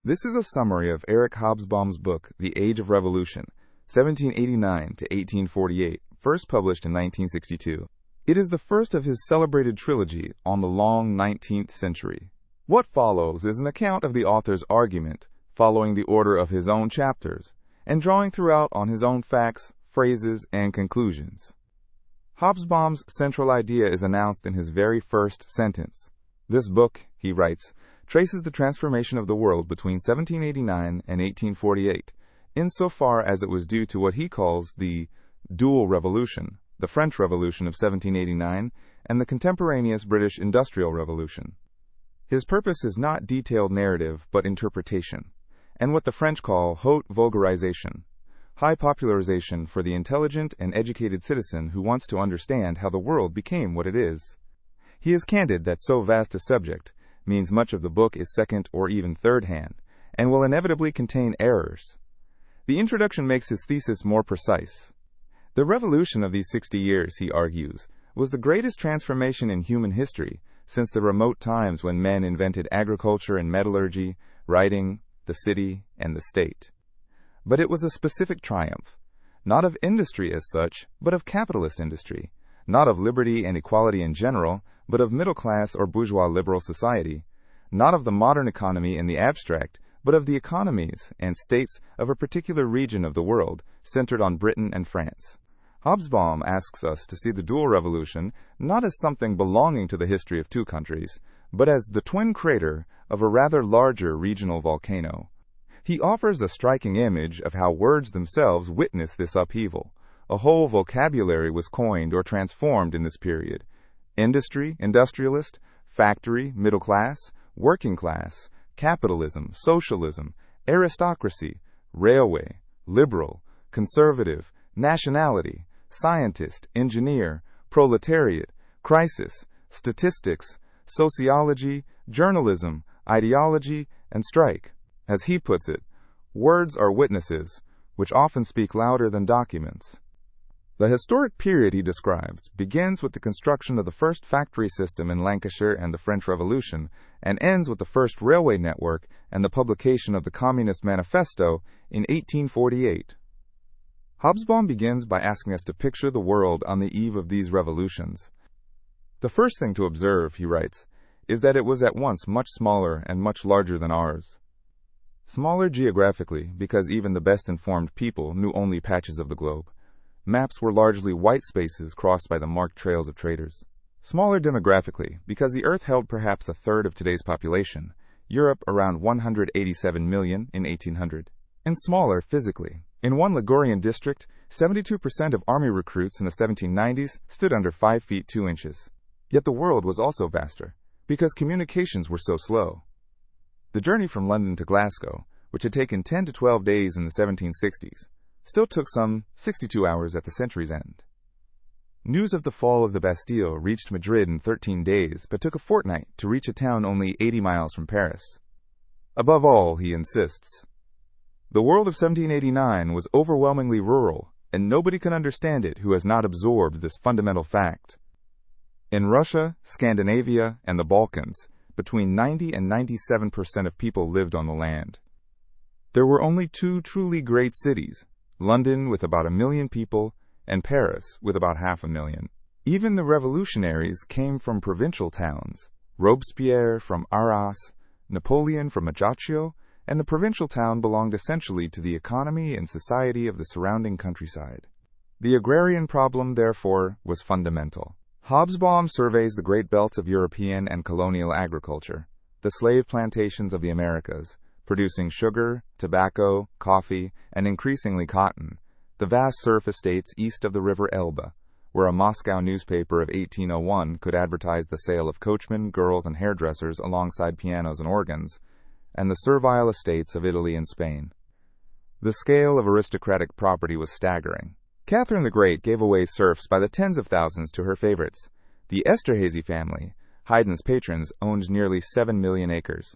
This is a summary of Eric Hobsbawm's book, The Age of Revolution, 1789 to 1848, first published in 1962. It is the first of his celebrated trilogy on the long 19th century. What follows is an account of the author's argument, following the order of his own chapters, and drawing throughout on his own facts, phrases, and conclusions. Hobsbawm's central idea is announced in his very first sentence. This book, he writes, traces the transformation of the world between 1789 and 1848, insofar as it was due to what he calls the dual revolution, the French Revolution of 1789 and the contemporaneous British Industrial Revolution. His purpose is not detailed narrative, but interpretation, and what the French call haute vulgarisation, high popularization for the intelligent and educated citizen who wants to understand how the world became what it is. He is candid that so vast a subject means much of the book is second or even third hand, and will inevitably contain errors. The introduction makes his thesis more precise. The revolution of these 60 years, he argues, was the greatest transformation in human history since the remote times when men invented agriculture and metallurgy, writing, the city, and the state. But it was a specific triumph, not of industry as such, but of capitalist industry, not of liberty and equality in general, but of middle-class or bourgeois liberal society, not of the modern economy in the abstract, but of the economies and states of a particular region of the world, centered on Britain and France. Hobsbawm asks us to see the dual revolution not as something belonging to the history of two countries, but as the twin crater of a rather larger regional volcano. He offers a striking image of how words themselves witness this upheaval. A whole vocabulary was coined or transformed in this period. Industry, industrialist, factory, middle class, working class, capitalism, socialism, aristocracy, railway, liberal, conservative, nationality, scientist, engineer, proletariat, crisis, statistics, sociology, journalism, ideology, and strike. As he puts it, words are witnesses, which often speak louder than documents. The historic period he describes begins with the construction of the first factory system in Lancashire and the French Revolution, and ends with the first railway network and the publication of the Communist Manifesto in 1848. Hobsbawm begins by asking us to picture the world on the eve of these revolutions. The first thing to observe, he writes, is that it was at once much smaller and much larger than ours. Smaller geographically, because even the best informed people knew only patches of the globe. Maps were largely white spaces crossed by the marked trails of traders. Smaller demographically, because the Earth held perhaps a third of today's population, Europe around 187 million in 1800. And smaller physically. In one Ligurian district, 72% of army recruits in the 1790s stood under 5 feet 2 inches. Yet the world was also vaster, because communications were so slow. The journey from London to Glasgow, which had taken 10 to 12 days in the 1760s, still took some 62 hours at the century's end. News of the fall of the Bastille reached Madrid in 13 days, but took a fortnight to reach a town only 80 miles from Paris. Above all, he insists, the world of 1789 was overwhelmingly rural, and nobody can understand it who has not absorbed this fundamental fact. In Russia, Scandinavia, and the Balkans, between 90 and 97% of people lived on the land. There were only two truly great cities, London with about 1 million people, and Paris with about 500,000. Even the revolutionaries came from provincial towns, Robespierre from Arras, Napoleon from Ajaccio, and the provincial town belonged essentially to the economy and society of the surrounding countryside. The agrarian problem, therefore, was fundamental. Hobsbawm surveys the great belts of European and colonial agriculture, the slave plantations of the Americas, producing sugar, tobacco, coffee, and increasingly cotton, the vast surf estates east of the river Elbe, where a Moscow newspaper of 1801 could advertise the sale of coachmen, girls, and hairdressers alongside pianos and organs, and the servile estates of Italy and Spain. The scale of aristocratic property was staggering. Catherine the Great gave away serfs by the tens of thousands to her favorites. The Esterhazy family, Haydn's patrons, owned nearly 7 million acres.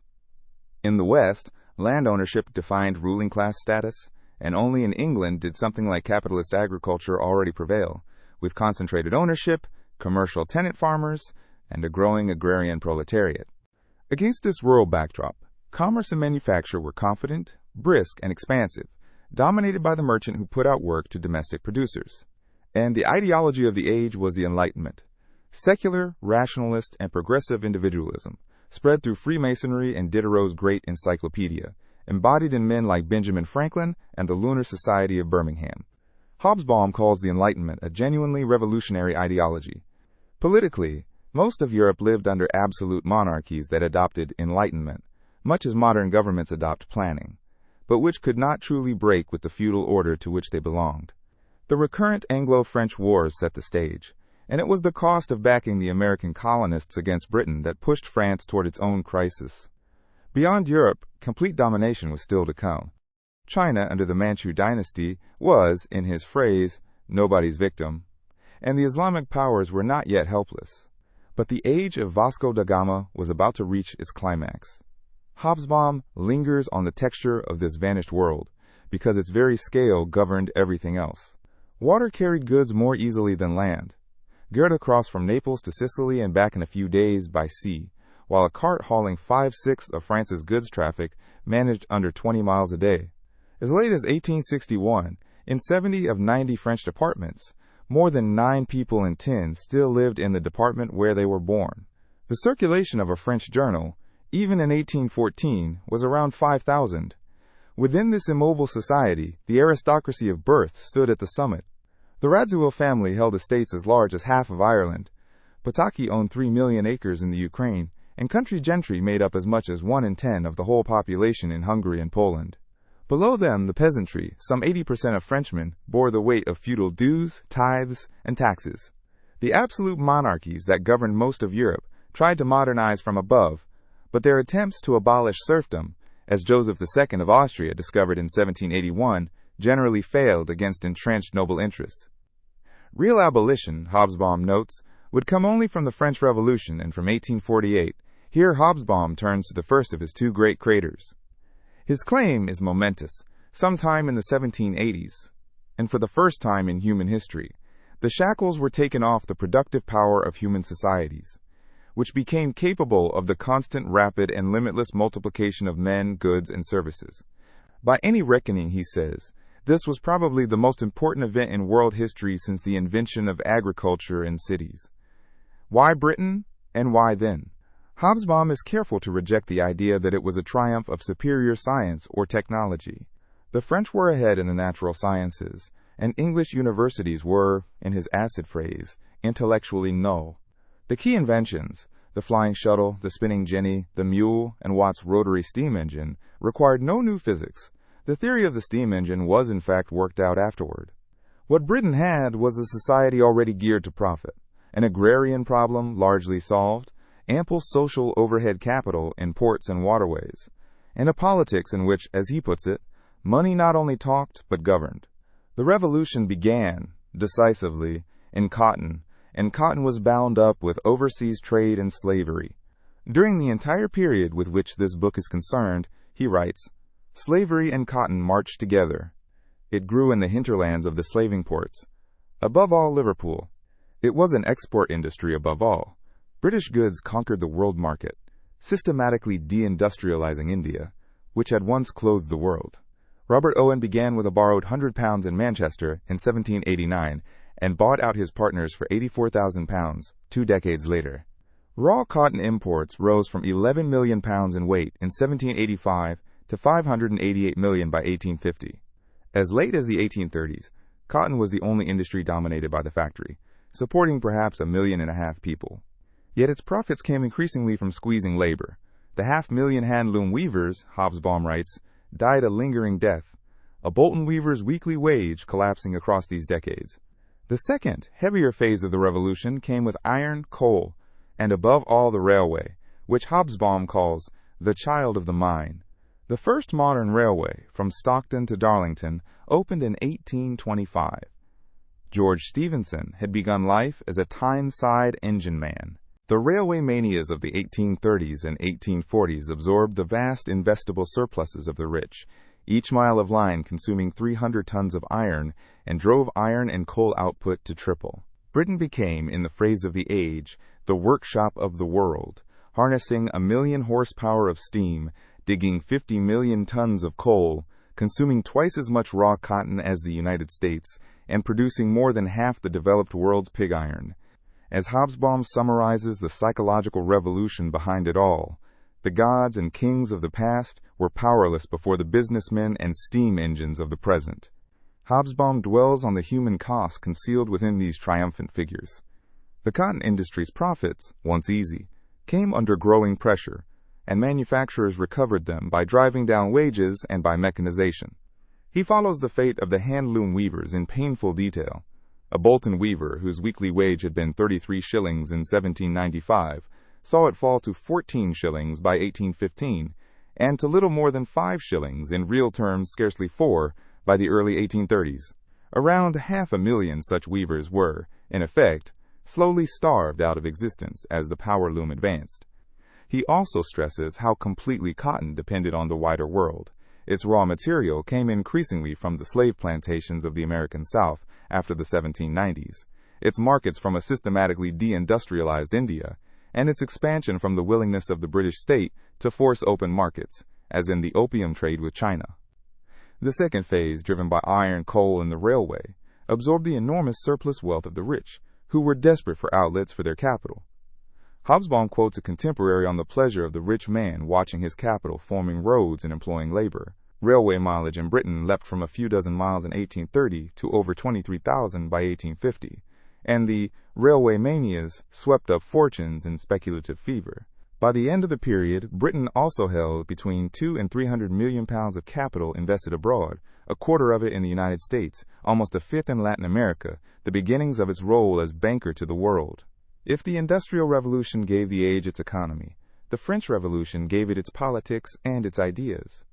In the West, land ownership defined ruling class status, and only in England did something like capitalist agriculture already prevail, with concentrated ownership, commercial tenant farmers, and a growing agrarian proletariat. Against this rural backdrop, Commerce and manufacture were confident, brisk, and expansive, dominated by the merchant who put out work to domestic producers. And the ideology of the age was the Enlightenment. Secular, rationalist, and progressive individualism, spread through Freemasonry and Diderot's great encyclopedia, embodied in men like Benjamin Franklin and the Lunar Society of Birmingham. Hobsbawm calls the Enlightenment a genuinely revolutionary ideology. Politically, most of Europe lived under absolute monarchies that adopted enlightenment, much as modern governments adopt planning, but which could not truly break with the feudal order to which they belonged. The recurrent Anglo-French wars set the stage, and it was the cost of backing the American colonists against Britain that pushed France toward its own crisis. Beyond Europe, complete domination was still to come. China, under the Manchu dynasty, was, in his phrase, nobody's victim, and the Islamic powers were not yet helpless. But the age of Vasco da Gama was about to reach its climax. Hobsbawm lingers on the texture of this vanished world, because its very scale governed everything else. Water carried goods more easily than land. Goethe crossed from Naples to Sicily and back in a few days by sea, while a cart hauling 5/6 of France's goods traffic managed under 20 miles a day. As late as 1861, in 70 of 90 French departments, more than 9 people in 10 still lived in the department where they were born. The circulation of a French journal, even in 1814, was around 5,000. Within this immobile society, the aristocracy of birth stood at the summit. The Radziwill family held estates as large as half of Ireland. Potocki owned 3 million acres in the Ukraine, and country gentry made up as much as 1 in 10 of the whole population in Hungary and Poland. Below them, the peasantry, some 80% of Frenchmen, bore the weight of feudal dues, tithes, and taxes. The absolute monarchies that governed most of Europe tried to modernize from above, but their attempts to abolish serfdom, as Joseph II of Austria discovered in 1781, generally failed against entrenched noble interests. Real abolition, Hobsbawm notes, would come only from the French Revolution and from 1848. Here Hobsbawm turns to the first of his 2 great craters. His claim is momentous. Sometime in the 1780s, and for the first time in human history, the shackles were taken off the productive power of human societies, which became capable of the constant, rapid, and limitless multiplication of men, goods, and services. By any reckoning, he says, this was probably the most important event in world history since the invention of agriculture in cities. Why Britain, and why then? Hobsbawm is careful to reject the idea that it was a triumph of superior science or technology. The French were ahead in the natural sciences, and English universities were, in his acid phrase, intellectually null. The key inventions, the flying shuttle, the spinning jenny, the mule, and Watt's rotary steam engine, required no new physics. The theory of the steam engine was in fact worked out afterward. What Britain had was a society already geared to profit, an agrarian problem largely solved, ample social overhead capital in ports and waterways, and a politics in which, as he puts it, money not only talked but governed. The revolution began, decisively, in cotton, and cotton was bound up with overseas trade and slavery. During the entire period with which this book is concerned, he writes, slavery and cotton marched together. It grew in the hinterlands of the slaving ports. Above all, Liverpool. It was an export industry above all. British goods conquered the world market, systematically deindustrializing India, which had once clothed the world. Robert Owen began with a borrowed £100 in Manchester in 1789 and bought out his partners for £84,000 2 decades later. Raw cotton imports rose from £11 million in weight in 1785 to $588 million by 1850. As late as the 1830s, cotton was the only industry dominated by the factory, supporting perhaps 1.5 million people. Yet its profits came increasingly from squeezing labor. The 500,000 handloom weavers, Hobsbawm writes, died a lingering death, a Bolton weaver's weekly wage collapsing across these decades. The second, heavier phase of the revolution came with iron, coal, and above all the railway, which Hobsbawm calls the child of the mine. The first modern railway, from Stockton to Darlington, opened in 1825. George Stephenson had begun life as a Tyneside engine man. The railway manias of the 1830s and 1840s absorbed the vast investable surpluses of the rich, each mile of line consuming 300 tons of iron, and drove iron and coal output to triple. Britain became, in the phrase of the age, the workshop of the world, harnessing 1 million horsepower of steam, digging 50 million tons of coal, consuming twice as much raw cotton as the United States, and producing more than half the developed world's pig iron. As Hobsbawm summarizes the psychological revolution behind it all, the gods and kings of the past were powerless before the businessmen and steam engines of the present. Hobsbawm dwells on the human cost concealed within these triumphant figures. The cotton industry's profits, once easy, came under growing pressure, and manufacturers recovered them by driving down wages and by mechanization. He follows the fate of the handloom weavers in painful detail. A Bolton weaver, whose weekly wage had been 33 shillings in 1795, saw it fall to 14 shillings by 1815, and to little more than 5 shillings, in real terms scarcely 4, by the early 1830s. Around 500,000 such weavers were, in effect, slowly starved out of existence as the power loom advanced. He also stresses how completely cotton depended on the wider world. Its raw material came increasingly from the slave plantations of the American South after the 1790s, its markets from a systematically deindustrialized India, and its expansion from the willingness of the British state to force open markets, as in the opium trade with China. The second phase, driven by iron, coal, and the railway, absorbed the enormous surplus wealth of the rich, who were desperate for outlets for their capital. Hobsbawm quotes a contemporary on the pleasure of the rich man watching his capital forming roads and employing labor. Railway mileage in Britain leapt from a few dozen miles in 1830 to over 23,000 by 1850, and the railway manias swept up fortunes in speculative fever. By the end of the period, Britain also held between 200 and 300 million pounds of capital invested abroad, a quarter of it in the United States, almost a fifth in Latin America, the beginnings of its role as banker to the world. If the Industrial Revolution gave the age its economy, the French Revolution gave it its politics and its ideas.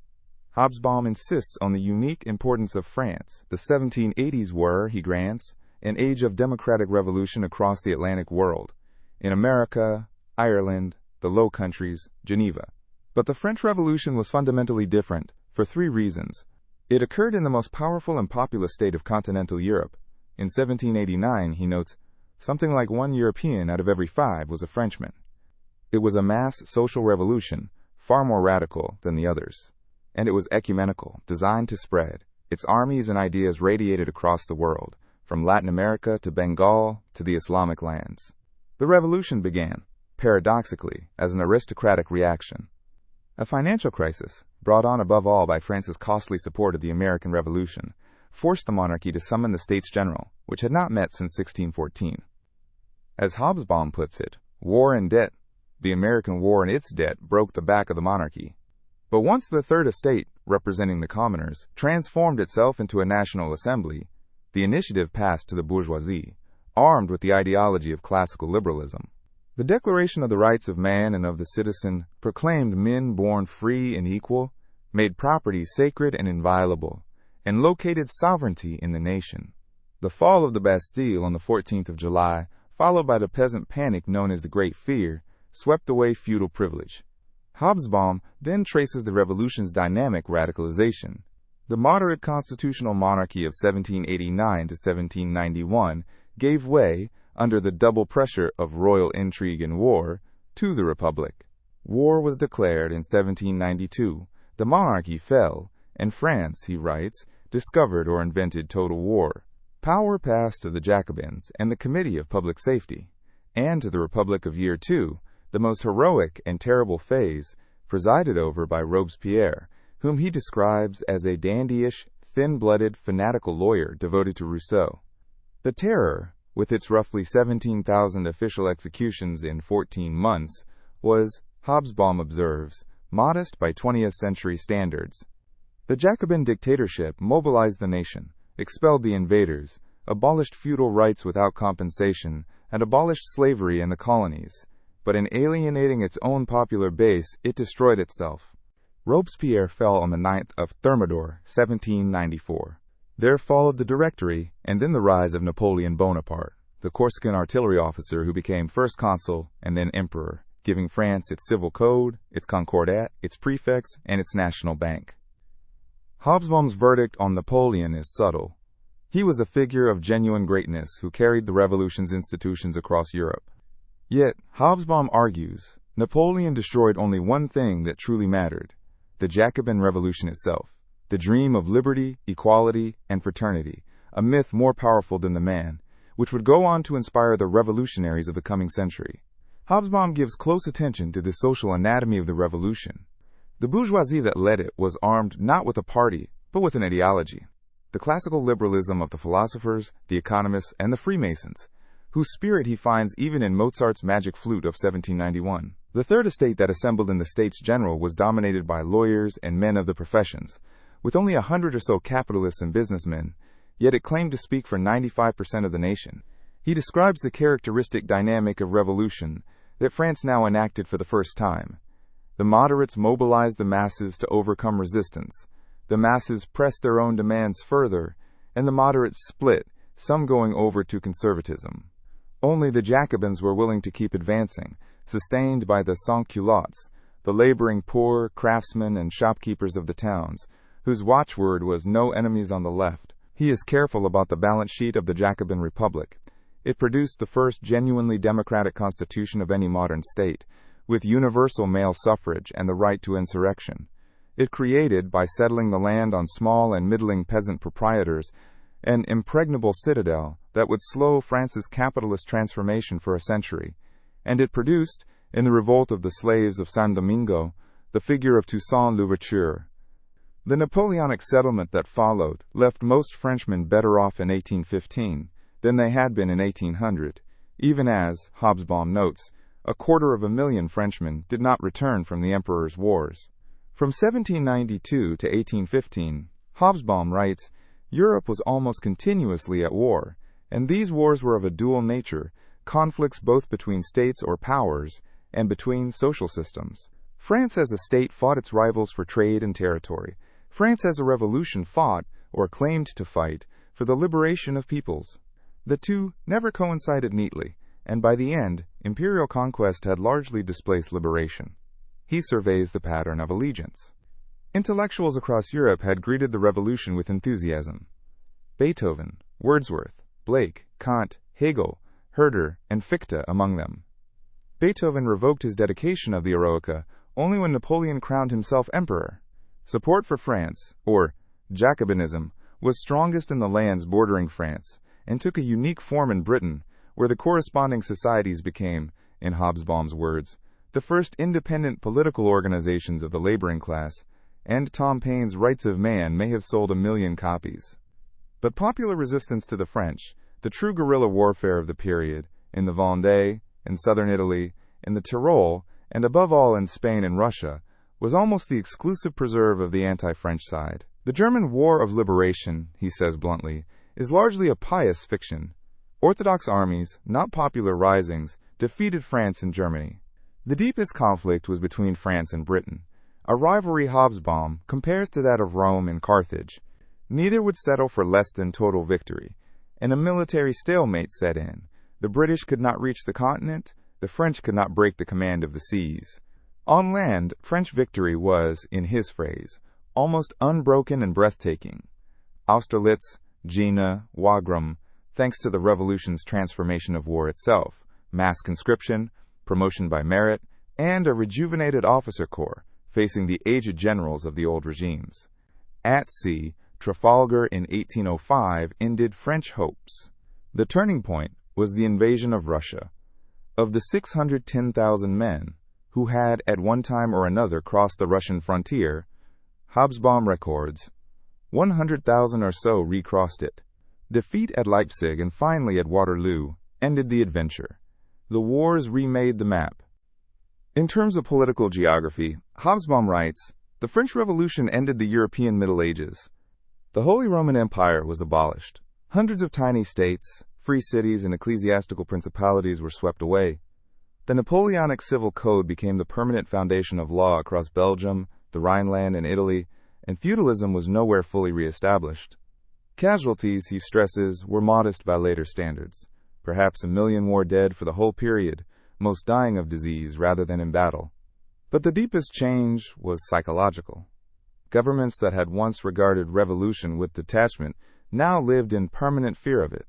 Hobsbawm insists on the unique importance of France. The 1780s were, he grants, an age of democratic revolution across the Atlantic world, in America, Ireland, the Low Countries, Geneva. But the French Revolution was fundamentally different, for 3 reasons. It occurred in the most powerful and populous state of continental Europe. In 1789, he notes, something like 1 European out of every 5 was a Frenchman. It was a mass social revolution, far more radical than the others. And it was ecumenical, designed to spread. Its armies and ideas radiated across the world, from Latin America to Bengal to the Islamic lands. The revolution began, paradoxically, as an aristocratic reaction. A financial crisis, brought on above all by France's costly support of the American Revolution, forced the monarchy to summon the States General, which had not met since 1614. As Hobsbawm puts it, war and debt, the American war and its debt broke the back of the monarchy. But once the Third Estate, representing the commoners, transformed itself into a national assembly, the initiative passed to the bourgeoisie, armed with the ideology of classical liberalism. The Declaration of the Rights of Man and of the Citizen proclaimed men born free and equal, made property sacred and inviolable, and located sovereignty in the nation. The fall of the Bastille on the 14th of July, followed by the peasant panic known as the Great Fear, swept away feudal privilege. Hobsbawm then traces the revolution's dynamic radicalization. The moderate constitutional monarchy of 1789 to 1791 gave way, under the double pressure of royal intrigue and war, to the Republic. War was declared in 1792, the monarchy fell, and France, he writes, discovered or invented total war. Power passed to the Jacobins and the Committee of Public Safety, and to the Republic of Year II, the most heroic and terrible phase, presided over by Robespierre, whom he describes as a dandyish, thin-blooded, fanatical lawyer devoted to Rousseau. The Terror, with its roughly 17,000 official executions in 14 months, was, Hobsbawm observes, modest by 20th century standards. The Jacobin dictatorship mobilized the nation, expelled the invaders, abolished feudal rights without compensation, and abolished slavery in the colonies. But in alienating its own popular base, it destroyed itself. Robespierre fell on the 9th of Thermidor, 1794. There followed the Directory, and then the rise of Napoleon Bonaparte, the Corsican artillery officer who became first consul and then emperor, giving France its civil code, its concordat, its prefects, and its national bank. Hobsbawm's verdict on Napoleon is subtle. He was a figure of genuine greatness who carried the revolution's institutions across Europe. Yet, Hobsbawm argues, Napoleon destroyed only one thing that truly mattered: the Jacobin Revolution itself, the dream of liberty, equality, and fraternity, a myth more powerful than the man, which would go on to inspire the revolutionaries of the coming century. Hobsbawm gives close attention to the social anatomy of the revolution. The bourgeoisie that led it was armed not with a party, but with an ideology. The classical liberalism of the philosophers, the economists, and the Freemasons, whose spirit he finds even in Mozart's Magic Flute of 1791. The Third Estate that assembled in the States General was dominated by lawyers and men of the professions, with only 100 or so capitalists and businessmen, yet it claimed to speak for 95% of the nation. He describes the characteristic dynamic of revolution that France now enacted for the first time. The moderates mobilized the masses to overcome resistance. The masses pressed their own demands further, and the moderates split, some going over to conservatism. Only the Jacobins were willing to keep advancing, sustained by the sans-culottes, the laboring poor, craftsmen, and shopkeepers of the towns, whose watchword was "no enemies on the left." He is careful about the balance sheet of the Jacobin Republic. It produced the first genuinely democratic constitution of any modern state, with universal male suffrage and the right to insurrection. It created, by settling the land on small and middling peasant proprietors, an impregnable citadel that would slow France's capitalist transformation for a century. And it produced, in the revolt of the slaves of Saint Domingo, the figure of Toussaint Louverture. The Napoleonic settlement that followed left most Frenchmen better off in 1815 than they had been in 1800, even as, Hobsbawm notes, 250,000 Frenchmen did not return from the Emperor's wars. From 1792 to 1815, Hobsbawm writes, Europe was almost continuously at war, and these wars were of a dual nature, conflicts both between states or powers and between social systems. France as a state fought its rivals for trade and territory. France as a revolution fought, or claimed to fight, for the liberation of peoples. The two never coincided neatly, and by the end, imperial conquest had largely displaced liberation. He surveys the pattern of allegiance. Intellectuals across Europe had greeted the revolution with enthusiasm. Beethoven, Wordsworth, Blake, Kant, Hegel, Herder, and Fichte among them. Beethoven revoked his dedication of the Eroica only when Napoleon crowned himself emperor. Support for France, or Jacobinism, was strongest in the lands bordering France, and took a unique form in Britain, where the corresponding societies became, in Hobsbawm's words, the first independent political organizations of the laboring class, and Tom Paine's Rights of Man may have sold 1 million copies. But popular resistance to the French, the true guerrilla warfare of the period, in the Vendée, in southern Italy, in the Tyrol, and above all in Spain and Russia, was almost the exclusive preserve of the anti-French side. The German War of Liberation, he says bluntly, is largely a pious fiction. Orthodox armies, not popular risings, defeated France and Germany. The deepest conflict was between France and Britain. A rivalry Hobsbawm compares to that of Rome and Carthage. Neither would settle for less than total victory, and a military stalemate set in. The British could not reach the continent, the French could not break the command of the seas. On land, French victory was, in his phrase, almost unbroken and breathtaking. Austerlitz, Jena, Wagram, thanks to the revolution's transformation of war itself, mass conscription, promotion by merit, and a rejuvenated officer corps, facing the aged generals of the old regimes. At sea, Trafalgar in 1805 ended French hopes. The turning point was the invasion of Russia. Of the 610,000 men who had at one time or another crossed the Russian frontier, Hobsbawm records, 100,000 or so recrossed it. Defeat at Leipzig and finally at Waterloo ended the adventure. The wars remade the map. In terms of political geography, Hobsbawm writes, the French Revolution ended the European Middle Ages. The Holy Roman Empire was abolished. Hundreds of tiny states, free cities, and ecclesiastical principalities were swept away. The Napoleonic Civil Code became the permanent foundation of law across Belgium, the Rhineland, and Italy, and feudalism was nowhere fully reestablished. Casualties, he stresses, were modest by later standards. Perhaps 1 million more dead for the whole period, most dying of disease rather than in battle. But the deepest change was psychological. Governments that had once regarded revolution with detachment now lived in permanent fear of it.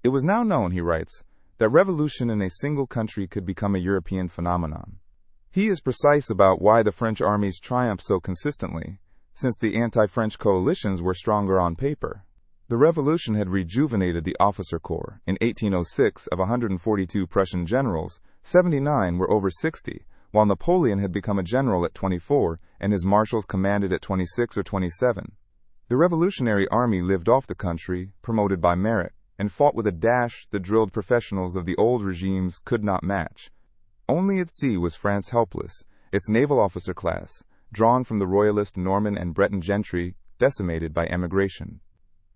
It was now known, he writes, that revolution in a single country could become a European phenomenon. He is precise about why the French armies triumphed so consistently, since the anti-French coalitions were stronger on paper. The revolution had rejuvenated the officer corps. In 1806, of 142 Prussian generals, 79 were over 60, while Napoleon had become a general at 24 and his marshals commanded at 26 or 27. The Revolutionary Army lived off the country, promoted by merit, and fought with a dash the drilled professionals of the old regimes could not match. Only at sea was France helpless, its naval officer class, drawn from the royalist Norman and Breton gentry, decimated by emigration.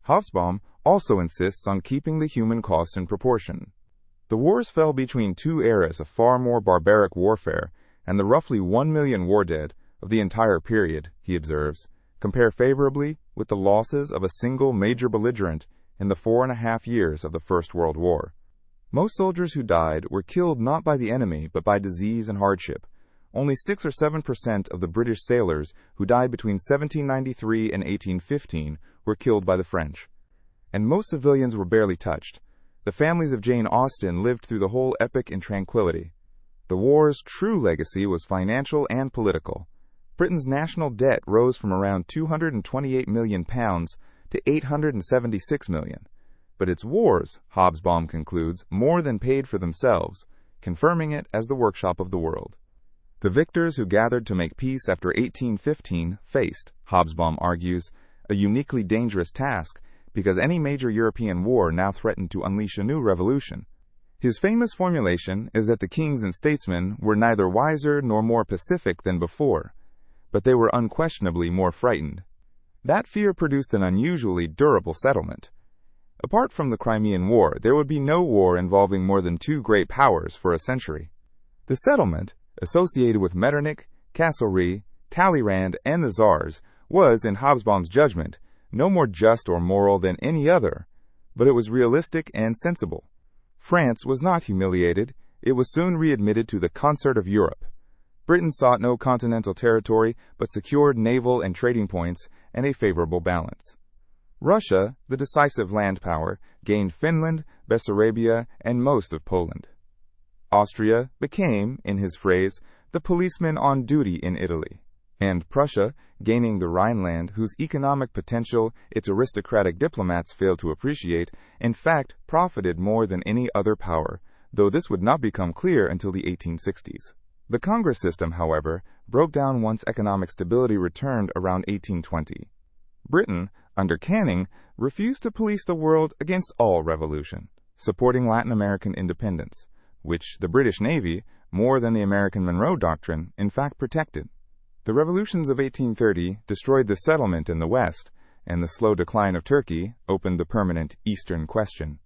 Hobsbawm also insists on keeping the human cost in proportion. The wars fell between two eras of far more barbaric warfare, and the roughly 1 million war dead of the entire period, he observes, compare favorably with the losses of a single major belligerent in the 4.5 years of the First World War. Most soldiers who died were killed not by the enemy but by disease and hardship. Only 6 or 7% of the British sailors who died between 1793 and 1815 were killed by the French. And most civilians were barely touched. The families of Jane Austen lived through the whole epic in tranquility. The war's true legacy was financial and political. Britain's national debt rose from around £228 million to £876 million. But its wars, Hobsbawm concludes, more than paid for themselves, confirming it as the workshop of the world. The victors who gathered to make peace after 1815 faced, Hobsbawm argues, a uniquely dangerous task because any major European war now threatened to unleash a new revolution. His famous formulation is that the kings and statesmen were neither wiser nor more pacific than before, but they were unquestionably more frightened. That fear produced an unusually durable settlement. Apart from the Crimean War, there would be no war involving more than two great powers for a century. The settlement, associated with Metternich, Castlereagh, Talleyrand, and the Tsars, was, in Hobsbawm's judgment, no more just or moral than any other, but it was realistic and sensible. France was not humiliated. It was soon readmitted to the concert of Europe. Britain sought no continental territory, but secured naval and trading points and a favorable balance. Russia, the decisive land power, gained Finland, Bessarabia, and most of Poland. Austria became, in his phrase, the policeman on duty in Italy, and Prussia, gaining the Rhineland, whose economic potential its aristocratic diplomats failed to appreciate, in fact profited more than any other power, though this would not become clear until the 1860s. The Congress system, however, broke down once economic stability returned around 1820. Britain, under Canning, refused to police the world against all revolution, supporting Latin American independence, which the British Navy, more than the American Monroe Doctrine, in fact protected. The revolutions of 1830 destroyed the settlement in the West, and the slow decline of Turkey opened the permanent Eastern question.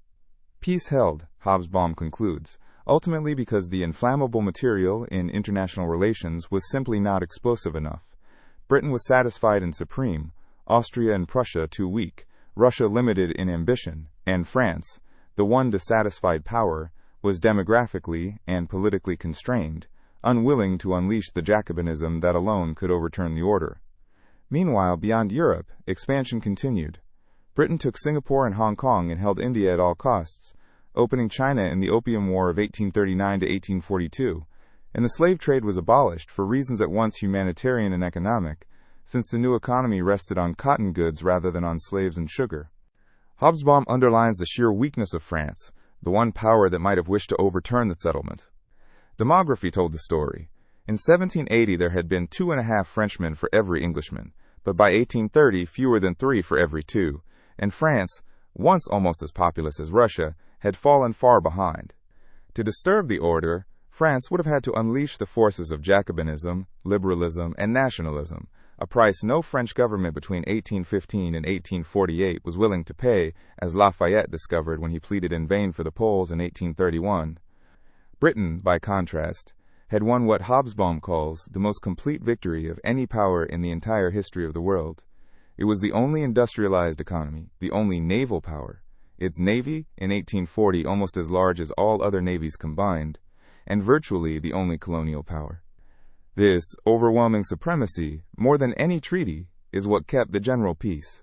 Peace held, Hobsbawm concludes, ultimately because the inflammable material in international relations was simply not explosive enough. Britain was satisfied and supreme, Austria and Prussia too weak, Russia limited in ambition, and France, the one dissatisfied power, was demographically and politically constrained, unwilling to unleash the Jacobinism that alone could overturn the order. Meanwhile, beyond Europe, expansion continued. Britain took Singapore and Hong Kong and held India at all costs, opening China in the Opium War of 1839 to 1842, and the slave trade was abolished for reasons at once humanitarian and economic, since the new economy rested on cotton goods rather than on slaves and sugar. Hobsbawm underlines the sheer weakness of France, the one power that might have wished to overturn the settlement. Demography told the story. In 1780 there had been 2.5 Frenchmen for every Englishman, but by 1830 fewer than 3 for every 2, and France, once almost as populous as Russia, had fallen far behind. To disturb the order, France would have had to unleash the forces of Jacobinism, liberalism, and nationalism, a price no French government between 1815 and 1848 was willing to pay, as Lafayette discovered when he pleaded in vain for the Poles in 1831. Britain, by contrast, had won what Hobsbawm calls the most complete victory of any power in the entire history of the world. It was the only industrialized economy, the only naval power, its navy, in 1840 almost as large as all other navies combined, and virtually the only colonial power. This overwhelming supremacy, more than any treaty, is what kept the general peace.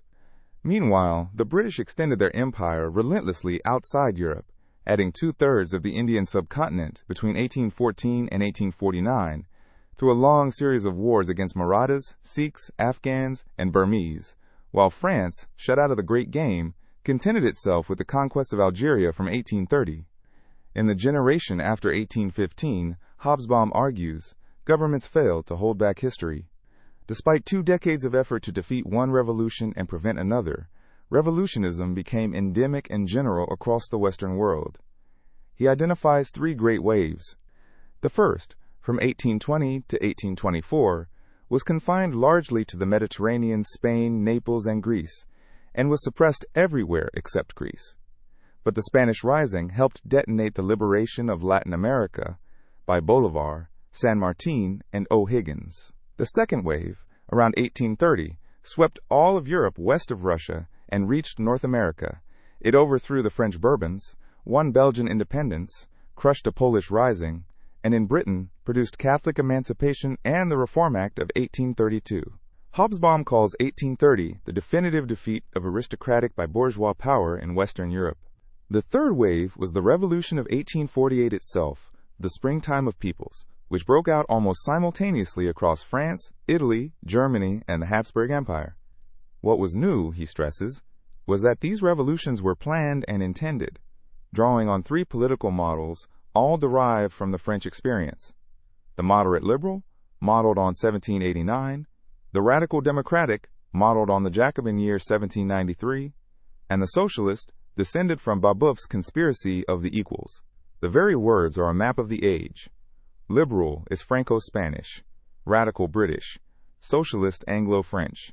Meanwhile, the British extended their empire relentlessly outside Europe, adding 2/3 of the Indian subcontinent between 1814 and 1849, through a long series of wars against Marathas, Sikhs, Afghans, and Burmese, while France, shut out of the great game, contented itself with the conquest of Algeria from 1830. In the generation after 1815, Hobsbawm argues, governments failed to hold back history. Despite 2 decades of effort to defeat one revolution and prevent another, revolutionism became endemic and general across the Western world. He identifies 3 great waves. The first, from 1820 to 1824, was confined largely to the Mediterranean, Spain, Naples, and Greece, and was suppressed everywhere except Greece. But the Spanish Rising helped detonate the liberation of Latin America by Bolivar, San Martin, and O'Higgins. The second wave, around 1830, swept all of Europe west of Russia and reached North America. It overthrew the French Bourbons, won Belgian independence, crushed a Polish rising, and in Britain produced Catholic emancipation and the Reform Act of 1832. Hobsbawm calls 1830 the definitive defeat of aristocratic by bourgeois power in Western Europe. The third wave was the Revolution of 1848 itself, the springtime of peoples, which broke out almost simultaneously across France, Italy, Germany, and the Habsburg Empire. What was new, he stresses, was that these revolutions were planned and intended, drawing on 3 political models, all derived from the French experience: the moderate liberal, modeled on 1789, the radical democratic, modeled on the Jacobin year 1793, and the socialist, descended from Babeuf's conspiracy of the equals. The very words are a map of the age. Liberal is Franco-Spanish, radical British, socialist Anglo-French.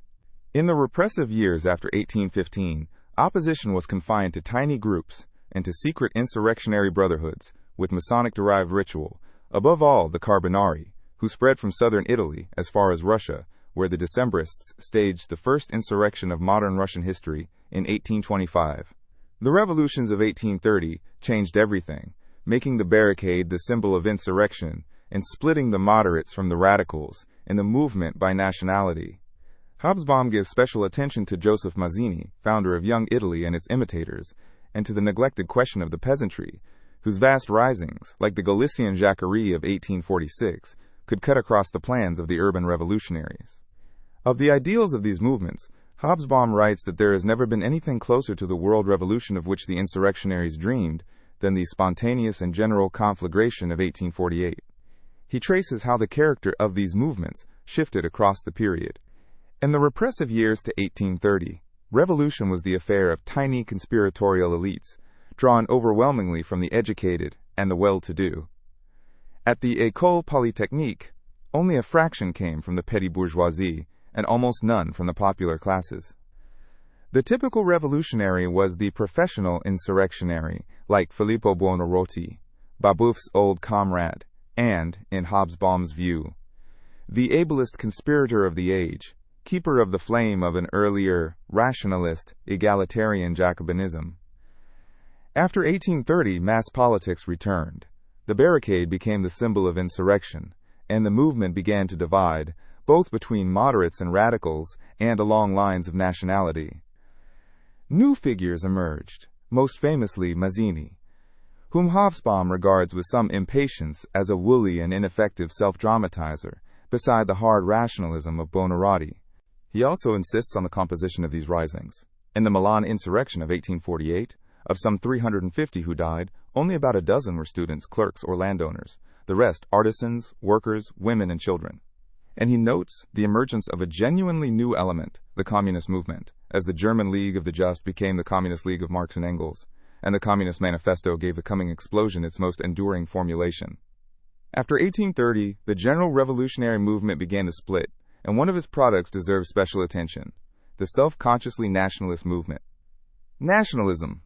In the repressive years after 1815, opposition was confined to tiny groups and to secret insurrectionary brotherhoods with Masonic-derived ritual, above all the Carbonari, who spread from southern Italy as far as Russia, where the Decembrists staged the first insurrection of modern Russian history in 1825. The revolutions of 1830 changed everything, making the barricade the symbol of insurrection and splitting the moderates from the radicals in the movement by nationality. Hobsbawm gives special attention to Joseph Mazzini, founder of Young Italy and its imitators, and to the neglected question of the peasantry, whose vast risings, like the Galician Jacquerie of 1846, could cut across the plans of the urban revolutionaries. Of the ideals of these movements, Hobsbawm writes that there has never been anything closer to the world revolution of which the insurrectionaries dreamed than the spontaneous and general conflagration of 1848. He traces how the character of these movements shifted across the period. In the repressive years to 1830, revolution was the affair of tiny conspiratorial elites, drawn overwhelmingly from the educated and the well-to-do. At the École Polytechnique, only a fraction came from the petty bourgeoisie, and almost none from the popular classes. The typical revolutionary was the professional insurrectionary, like Filippo Buonarroti, Babeuf's old comrade, and, in Hobsbawm's view, the ableist conspirator of the age, keeper of the flame of an earlier, rationalist, egalitarian Jacobinism. After 1830, mass politics returned. The barricade became the symbol of insurrection, and the movement began to divide, both between moderates and radicals and along lines of nationality. New figures emerged, most famously Mazzini, whom Hobsbawm regards with some impatience as a woolly and ineffective self-dramatizer, beside the hard rationalism of Buonarroti. He also insists on the composition of these risings. In the Milan insurrection of 1848, of some 350 who died, only about a dozen were students, clerks, or landowners, the rest artisans, workers, women, and children. And he notes the emergence of a genuinely new element, the communist movement, as the German League of the Just became the Communist League of Marx and Engels, and the Communist Manifesto gave the coming explosion its most enduring formulation. After 1830, the general revolutionary movement began to split, and one of its products deserves special attention: the self-consciously nationalist movement. Nationalism,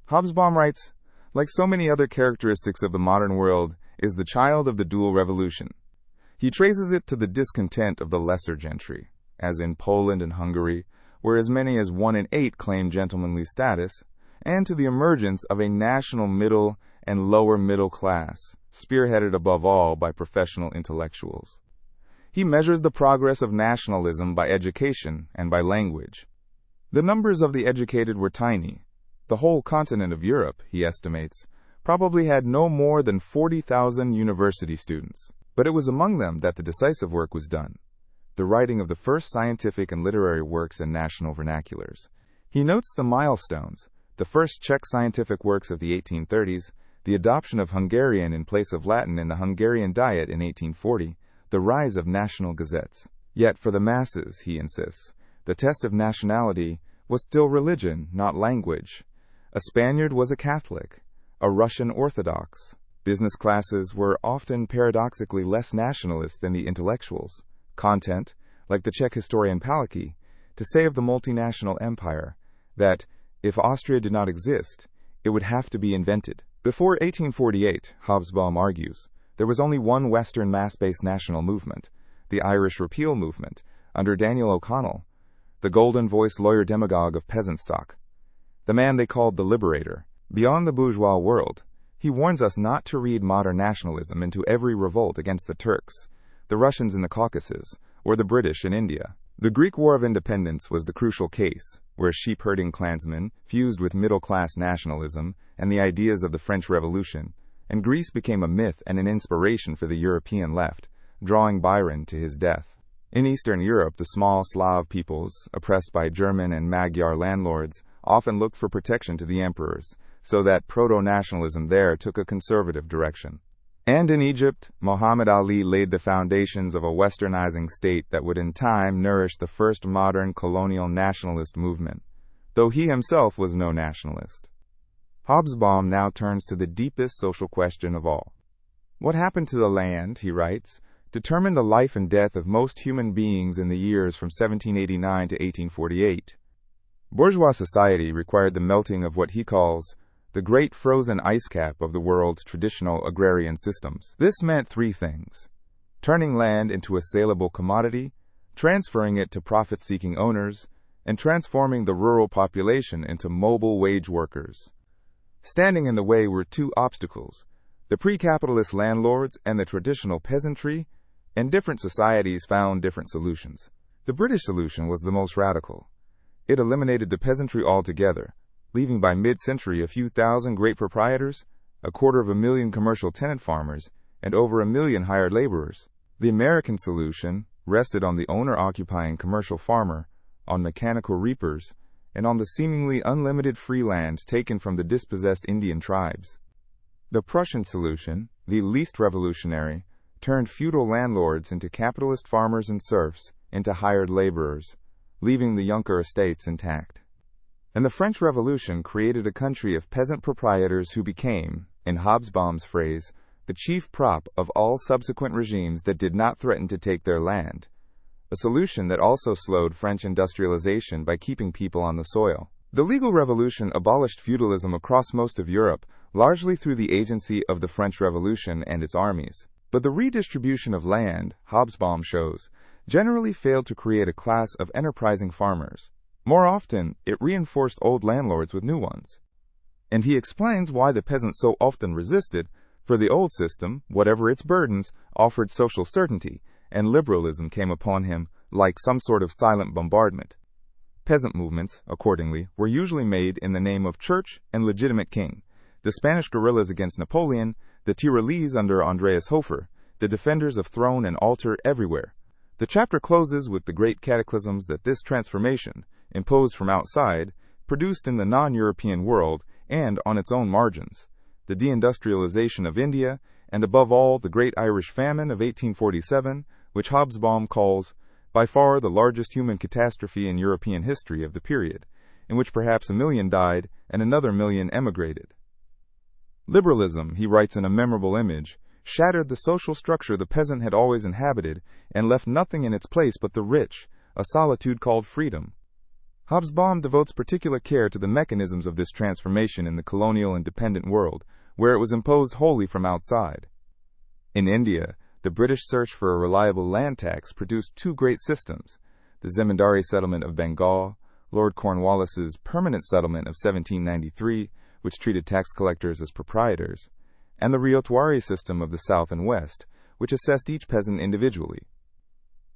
Hobsbawm writes, like so many other characteristics of the modern world, is the child of the dual revolution. He traces it to the discontent of the lesser gentry, as in Poland and Hungary, where as many as 1 in 8 claim gentlemanly status, and to the emergence of a national middle and lower middle class, spearheaded above all by professional intellectuals. He measures the progress of nationalism by education and by language. The numbers of the educated were tiny. The whole continent of Europe, he estimates, probably had no more than 40,000 university students. But it was among them that the decisive work was done, the writing of the first scientific and literary works in national vernaculars. He notes the milestones: the first Czech scientific works of the 1830s, the adoption of Hungarian in place of Latin in the Hungarian Diet in 1840, the rise of national gazettes. Yet for the masses, he insists, the test of nationality was still religion, not language. A Spaniard was a Catholic, a Russian Orthodox. Business classes were often paradoxically less nationalist than the intellectuals. Content, like the Czech historian Palacký, to say of the multinational empire that, if Austria did not exist, it would have to be invented. Before 1848, Hobsbawm argues, there was only one Western mass-based national movement, the Irish Repeal movement, under Daniel O'Connell, the golden-voiced lawyer-demagogue of peasant stock, the man they called the Liberator. Beyond the bourgeois world, he warns us not to read modern nationalism into every revolt against the Turks, the Russians in the Caucasus, or the British in India. The Greek War of Independence was the crucial case, where sheep-herding clansmen fused with middle-class nationalism and the ideas of the French Revolution, and Greece became a myth and an inspiration for the European left, drawing Byron to his death. In Eastern Europe, the small Slav peoples, oppressed by German and Magyar landlords, often looked for protection to the emperors, so that proto-nationalism there took a conservative direction. And in Egypt, Muhammad Ali laid the foundations of a westernizing state that would in time nourish the first modern colonial nationalist movement, though he himself was no nationalist. Hobsbawm now turns to the deepest social question of all. What happened to the land, he writes, determined the life and death of most human beings in the years from 1789 to 1848. Bourgeois society required the melting of what he calls the great frozen ice cap of the world's traditional agrarian systems. This meant three things: turning land into a saleable commodity, transferring it to profit-seeking owners, and transforming the rural population into mobile wage workers. Standing in the way were two obstacles: the pre-capitalist landlords and the traditional peasantry, and different societies found different solutions. The British solution was the most radical. It eliminated the peasantry altogether, leaving by mid-century a few thousand great proprietors, 250,000 commercial tenant farmers, and over 1 million hired laborers. The American solution rested on the owner-occupying commercial farmer, on mechanical reapers, and on the seemingly unlimited free land taken from the dispossessed Indian tribes. The Prussian solution, the least revolutionary, turned feudal landlords into capitalist farmers and serfs, into hired laborers, leaving the Junker estates intact. And the French Revolution created a country of peasant proprietors who became, in Hobsbawm's phrase, the chief prop of all subsequent regimes that did not threaten to take their land, a solution that also slowed French industrialization by keeping people on the soil. The legal revolution abolished feudalism across most of Europe, largely through the agency of the French Revolution and its armies. But the redistribution of land, Hobsbawm shows, generally failed to create a class of enterprising farmers. More often, it reinforced old landlords with new ones. And he explains why the peasants so often resisted, for the old system, whatever its burdens, offered social certainty, and liberalism came upon him like some sort of silent bombardment. Peasant movements, accordingly, were usually made in the name of church and legitimate king: the Spanish guerrillas against Napoleon, the Tyrolese under Andreas Hofer, the defenders of throne and altar everywhere. The chapter closes with the great cataclysms that this transformation, imposed from outside, produced in the non-European world and on its own margins: the deindustrialization of India, and above all the great Irish famine of 1847, which Hobsbawm calls by far the largest human catastrophe in European history of the period, in which perhaps 1 million died and another 1 million emigrated. Liberalism, he writes in a memorable image, shattered the social structure the peasant had always inhabited and left nothing in its place but the rich, a solitude called freedom. Hobsbawm devotes particular care to the mechanisms of this transformation in the colonial and dependent world, where it was imposed wholly from outside. In India, the British search for a reliable land tax produced two great systems: the Zemindari settlement of Bengal, Lord Cornwallis's permanent settlement of 1793, which treated tax collectors as proprietors, and the Ryotwari system of the South and West, which assessed each peasant individually.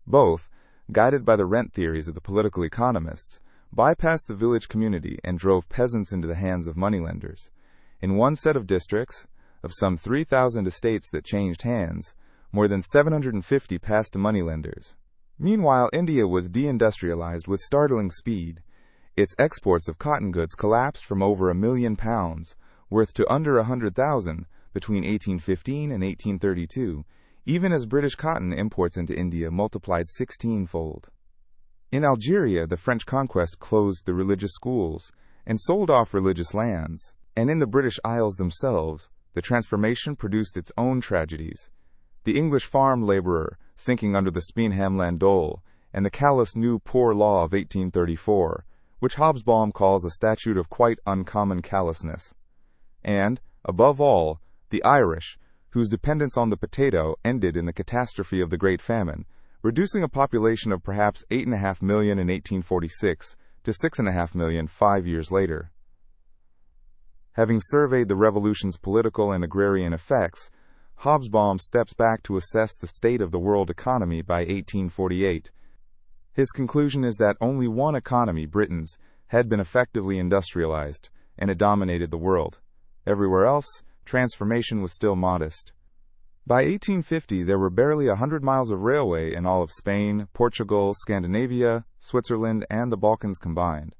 Both, guided by the rent theories of the political economists, bypassed the village community and drove peasants into the hands of moneylenders. In one set of districts, of some 3,000 estates that changed hands, more than 750 passed to moneylenders. Meanwhile, India was deindustrialized with startling speed. Its exports of cotton goods collapsed from over £1 million, worth to under 100,000, between 1815 and 1832, even as British cotton imports into India multiplied 16-fold. In Algeria, the French conquest closed the religious schools and sold off religious lands, and in the British Isles themselves, the transformation produced its own tragedies. The English farm laborer sinking under the Speenham dole, and the callous new Poor Law of 1834, which Hobsbawm calls a statute of quite uncommon callousness. And, above all, the Irish, whose dependence on the potato ended in the catastrophe of the Great Famine, reducing a population of perhaps 8.5 million in 1846 to 6.5 million 5 years later. Having surveyed the revolution's political and agrarian effects, Hobsbawm steps back to assess the state of the world economy by 1848. His conclusion is that only one economy, Britain's, had been effectively industrialized, and it dominated the world. Everywhere else, transformation was still modest. By 1850, there were barely 100 miles of railway in all of Spain, Portugal, Scandinavia, Switzerland, and the Balkans combined.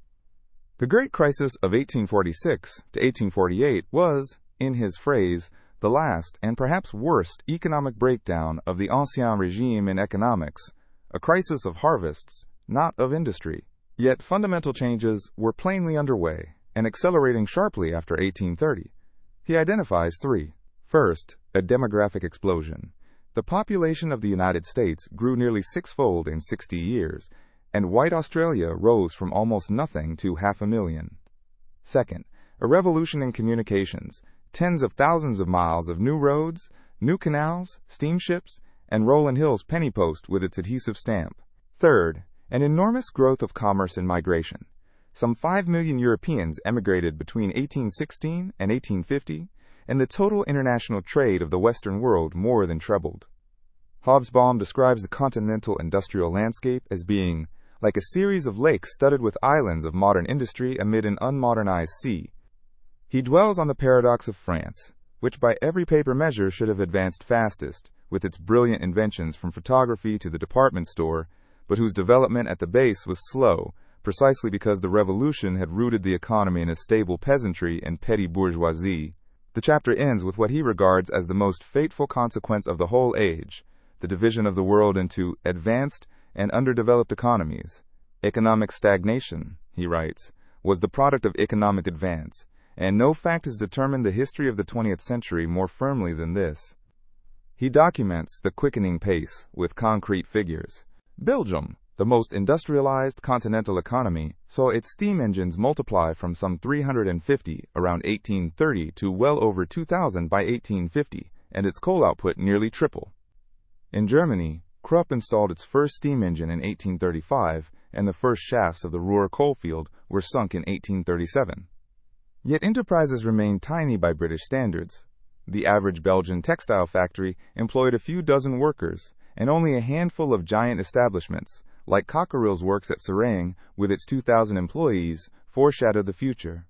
The Great Crisis of 1846 to 1848 was, in his phrase, the last and perhaps worst economic breakdown of the Ancien Regime in economics, a crisis of harvests, not of industry. Yet fundamental changes were plainly underway and accelerating sharply after 1830. He identifies three. First, a demographic explosion. The population of the United States grew nearly sixfold in 60 years, and white Australia rose from almost nothing to 500,000. Second, a revolution in communications. Tens of thousands of miles of new roads, new canals, steamships, and Rowland Hill's penny post with its adhesive stamp. Third, an enormous growth of commerce and migration. Some 5 million Europeans emigrated between 1816 and 1850, and the total international trade of the Western world more than trebled. Hobsbawm describes the continental industrial landscape as being like a series of lakes studded with islands of modern industry amid an unmodernized sea. He dwells on the paradox of France, which by every paper measure should have advanced fastest, with its brilliant inventions from photography to the department store, but whose development at the base was slow, precisely because the revolution had rooted the economy in a stable peasantry and petty bourgeoisie. The chapter ends with what he regards as the most fateful consequence of the whole age, the division of the world into advanced and underdeveloped economies. Economic stagnation, he writes, was the product of economic advance, and no fact has determined the history of the 20th century more firmly than this. He documents the quickening pace with concrete figures. Belgium, the most industrialized continental economy, saw its steam engines multiply from some 350 around 1830 to well over 2,000 by 1850, and its coal output nearly triple. In Germany, Krupp installed its first steam engine in 1835, and the first shafts of the Ruhr coalfield were sunk in 1837. Yet enterprises remained tiny by British standards. The average Belgian textile factory employed a few dozen workers, and only a handful of giant establishments, like Cockerill's works at Serang, with its 2,000 employees, foreshadowed the future.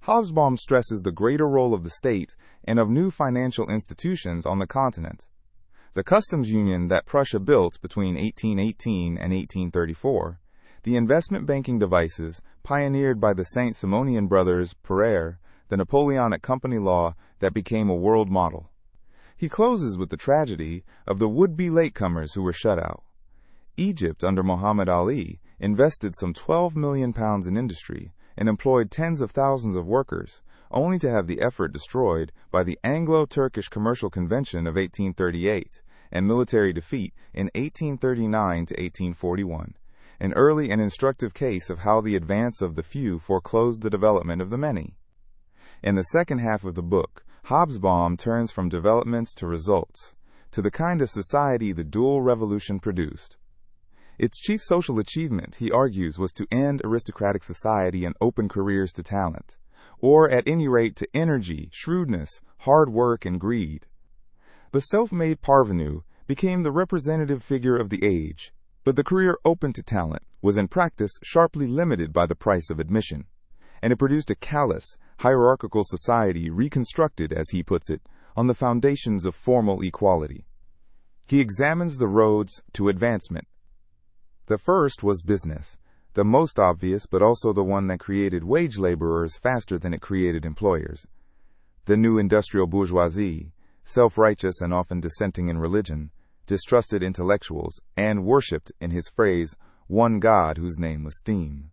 Hobsbawm stresses the greater role of the state and of new financial institutions on the continent. The customs union that Prussia built between 1818 and 1834, the investment banking devices pioneered by the St. Simonian brothers Pereire, the Napoleonic company law that became a world model. He closes with the tragedy of the would-be latecomers who were shut out. Egypt, under Muhammad Ali, invested some £12 million in industry and employed tens of thousands of workers, only to have the effort destroyed by the Anglo-Turkish Commercial Convention of 1838 and military defeat in 1839 to 1841, an early and instructive case of how the advance of the few foreclosed the development of the many. In the second half of the book, Hobsbawm turns from developments to results, to the kind of society the dual revolution produced. Its chief social achievement, he argues, was to end aristocratic society and open careers to talent, or at any rate to energy, shrewdness, hard work, and greed. The self-made parvenu became the representative figure of the age, but the career open to talent was in practice sharply limited by the price of admission, and it produced a callous, hierarchical society reconstructed, as he puts it, on the foundations of formal equality. He examines the roads to advancement. The first was business, the most obvious but also the one that created wage laborers faster than it created employers. The new industrial bourgeoisie, self-righteous and often dissenting in religion, distrusted intellectuals, and worshipped, in his phrase, one God whose name was steam.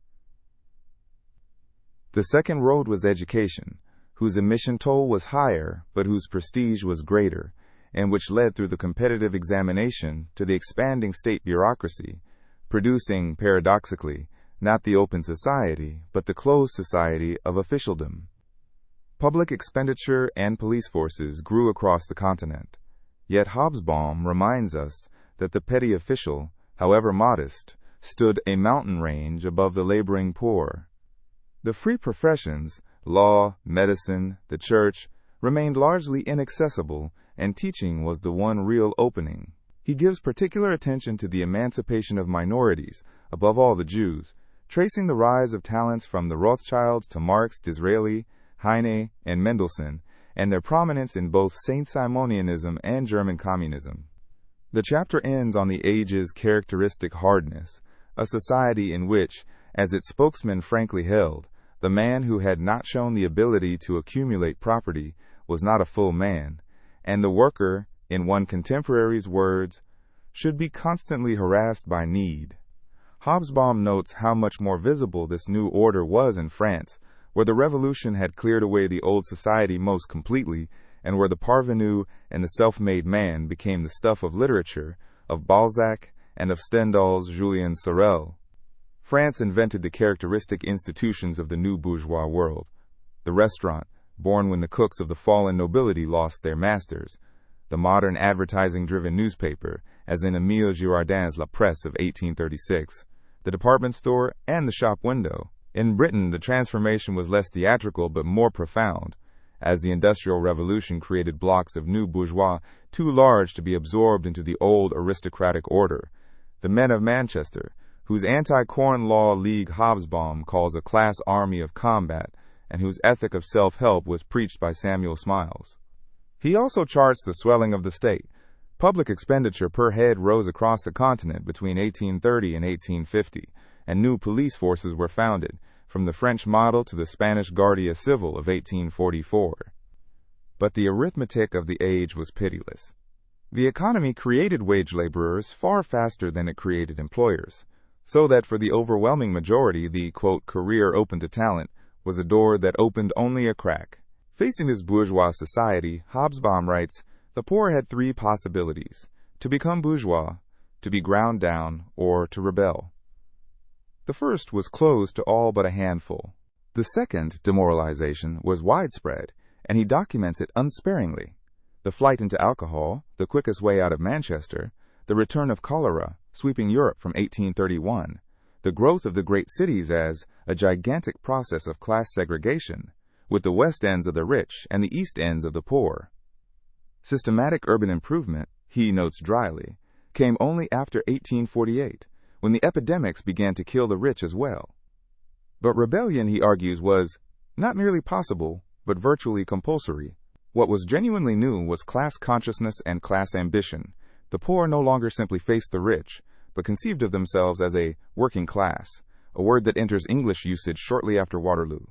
The second road was education, whose emission toll was higher, but whose prestige was greater, and which led through the competitive examination to the expanding state bureaucracy, producing, paradoxically, not the open society, but the closed society of officialdom. Public expenditure and police forces grew across the continent. Yet Hobsbawm reminds us that the petty official, however modest, stood a mountain range above the laboring poor. The free professions, law, medicine, the church, remained largely inaccessible, and teaching was the one real opening. He gives particular attention to the emancipation of minorities, above all the Jews, tracing the rise of talents from the Rothschilds to Marx, Disraeli, Heine, and Mendelssohn, and their prominence in both Saint-Simonianism and German communism. The chapter ends on the age's characteristic hardness, a society in which, as its spokesman frankly held, the man who had not shown the ability to accumulate property was not a full man, and the worker, in one contemporary's words, should be constantly harassed by need. Hobsbawm notes how much more visible this new order was in France, where the revolution had cleared away the old society most completely, and where the parvenu and the self-made man became the stuff of literature, of Balzac, and of Stendhal's Julien Sorel. France invented the characteristic institutions of the new bourgeois world. The restaurant, born when the cooks of the fallen nobility lost their masters. The modern advertising-driven newspaper, as in Émile Girardin's La Presse of 1836. The department store and the shop window. In Britain, the transformation was less theatrical but more profound, as the Industrial Revolution created blocks of new bourgeois too large to be absorbed into the old aristocratic order. The men of Manchester, whose anti-Corn Law League Hobsbawm calls a class army of combat, and whose ethic of self-help was preached by Samuel Smiles. He also charts the swelling of the state. Public expenditure per head rose across the continent between 1830 and 1850, and new police forces were founded, from the French model to the Spanish Guardia Civil of 1844. But the arithmetic of the age was pitiless. The economy created wage laborers far faster than it created employers, so that for the overwhelming majority the, quote, career open to talent was a door that opened only a crack. Facing this bourgeois society, Hobsbawm writes, the poor had three possibilities: to become bourgeois, to be ground down, or to rebel. The first was closed to all but a handful. The second, demoralization, was widespread, and he documents it unsparingly. The flight into alcohol, the quickest way out of Manchester, the return of cholera, sweeping Europe from 1831, the growth of the great cities as a gigantic process of class segregation, with the west ends of the rich and the east ends of the poor. Systematic urban improvement, he notes dryly, came only after 1848, when the epidemics began to kill the rich as well. But rebellion, he argues, was not merely possible, but virtually compulsory. What was genuinely new was class consciousness and class ambition. The poor no longer simply faced the rich, but conceived of themselves as a working class, a word that enters English usage shortly after Waterloo.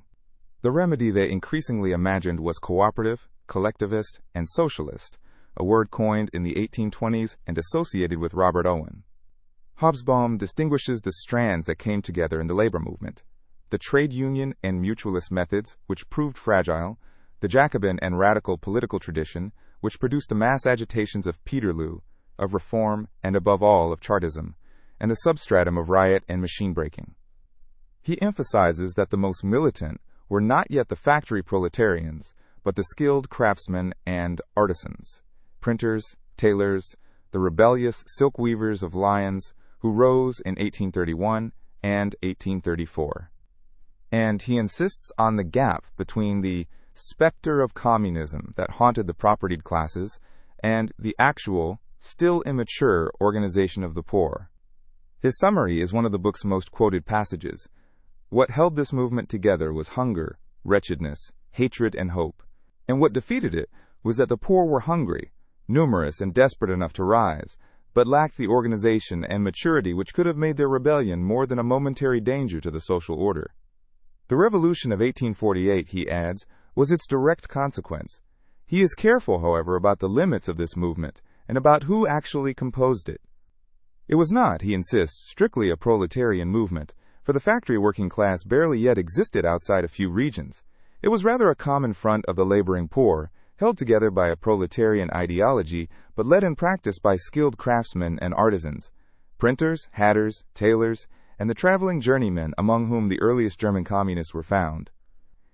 The remedy they increasingly imagined was cooperative, collectivist, and socialist, a word coined in the 1820s and associated with Robert Owen. Hobsbawm distinguishes the strands that came together in the labor movement: the trade union and mutualist methods, which proved fragile; the Jacobin and radical political tradition, which produced the mass agitations of Peterloo, of reform, and above all of Chartism, and the substratum of riot and machine-breaking. He emphasizes that the most militant were not yet the factory proletarians, but the skilled craftsmen and artisans, printers, tailors, the rebellious silk weavers of Lyons, who rose in 1831 and 1834. And he insists on the gap between the specter of communism that haunted the propertied classes and the actual, still immature organization of the poor. His summary is one of the book's most quoted passages. What held this movement together was hunger, wretchedness, hatred, and hope. And what defeated it was that the poor were hungry, numerous and desperate enough to rise, but lacked the organization and maturity which could have made their rebellion more than a momentary danger to the social order. The Revolution of 1848, he adds, was its direct consequence. He is careful, however, about the limits of this movement and about who actually composed it. It was not, he insists, strictly a proletarian movement, for the factory working class barely yet existed outside a few regions. It was rather a common front of the laboring poor, held together by a proletarian ideology, but led in practice by skilled craftsmen and artisans, printers, hatters, tailors, and the traveling journeymen among whom the earliest German communists were found.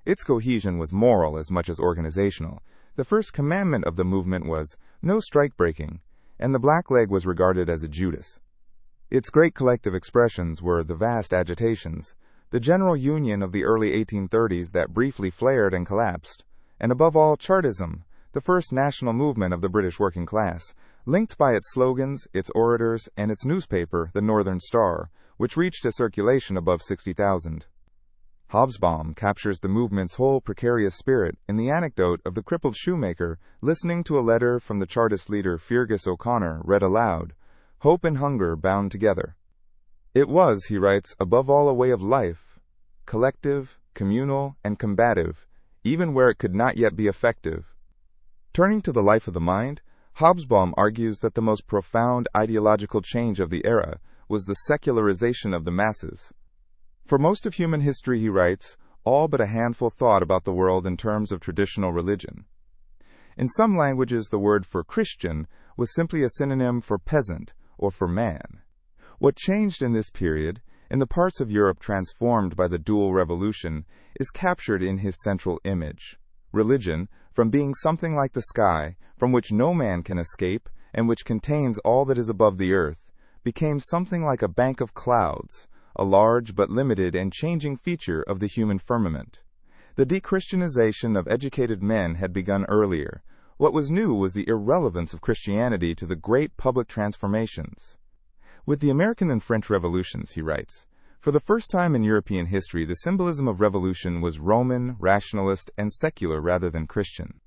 Its cohesion was moral as much as organizational. The first commandment of the movement was, no strike-breaking, and the blackleg was regarded as a Judas. Its great collective expressions were the vast agitations, the general union of the early 1830s that briefly flared and collapsed, and above all Chartism, the first national movement of the British working class, linked by its slogans, its orators, and its newspaper, the Northern Star, which reached a circulation above 60,000. Hobsbawm captures the movement's whole precarious spirit in the anecdote of the crippled shoemaker listening to a letter from the Chartist leader Feargus O'Connor read aloud, "Hope and hunger bound together." It was, he writes, above all a way of life, collective, communal, and combative, even where it could not yet be effective. Turning to the life of the mind, Hobsbawm argues that the most profound ideological change of the era was the secularization of the masses. For most of human history, he writes, all but a handful thought about the world in terms of traditional religion. In some languages, the word for Christian was simply a synonym for peasant or for man. What changed in this period, in the parts of Europe transformed by the dual revolution, is captured in his central image. Religion, from being something like the sky, from which no man can escape, and which contains all that is above the earth, became something like a bank of clouds, a large but limited and changing feature of the human firmament. The de-Christianization of educated men had begun earlier. What was new was the irrelevance of Christianity to the great public transformations. With the American and French revolutions, he writes, for the first time in European history, the symbolism of revolution was Roman, rationalist, and secular rather than Christian.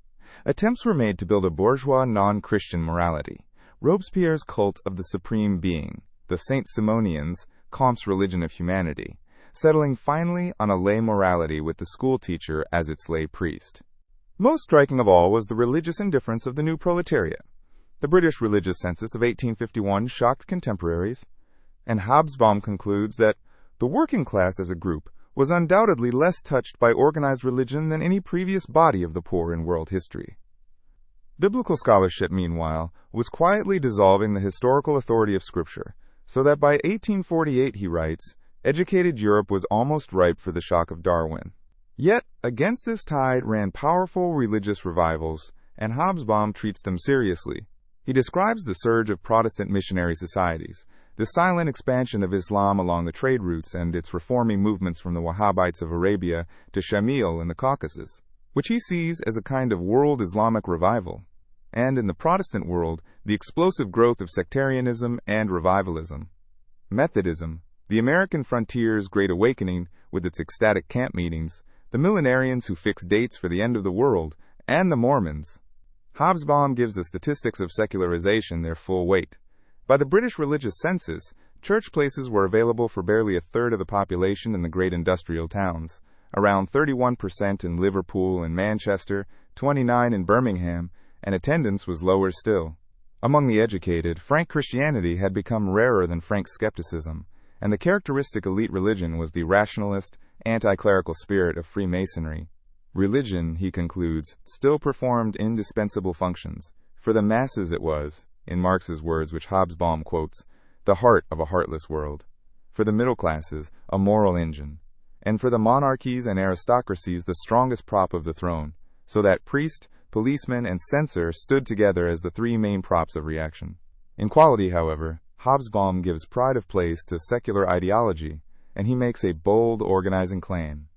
Attempts were made to build a bourgeois non-Christian morality. Robespierre's cult of the supreme being, the Saint-Simonians, Comte's religion of humanity, settling finally on a lay morality with the schoolteacher as its lay priest. Most striking of all was the religious indifference of the new proletariat. The British religious census of 1851 shocked contemporaries, and Hobsbawm concludes that the working class as a group was undoubtedly less touched by organized religion than any previous body of the poor in world history. Biblical scholarship, meanwhile, was quietly dissolving the historical authority of Scripture, so that by 1848, he writes, educated Europe was almost ripe for the shock of Darwin. Yet, against this tide ran powerful religious revivals, and Hobsbawm treats them seriously. He describes the surge of Protestant missionary societies, the silent expansion of Islam along the trade routes and its reforming movements from the Wahhabites of Arabia to Shamil in the Caucasus, which he sees as a kind of world Islamic revival, and in the Protestant world, the explosive growth of sectarianism and revivalism. Methodism, the American frontier's great awakening with its ecstatic camp meetings, the millenarians who fix dates for the end of the world, and the Mormons. Hobsbawm gives the statistics of secularization their full weight. By the British religious census, church places were available for barely a third of the population in the great industrial towns, around 31% in Liverpool and Manchester, 29% in Birmingham, and attendance was lower still. Among the educated, frank Christianity had become rarer than frank skepticism, and the characteristic elite religion was the rationalist, anti-clerical spirit of Freemasonry. Religion, he concludes, still performed indispensable functions. For the masses it was, in Marx's words which Hobsbawm quotes, the heart of a heartless world. For the middle classes, a moral engine. And for the monarchies and aristocracies, the strongest prop of the throne, so that priest, policeman, and censor stood together as the three main props of reaction. In quality, however, Hobsbawm gives pride of place to secular ideology, and he makes a bold organizing claim.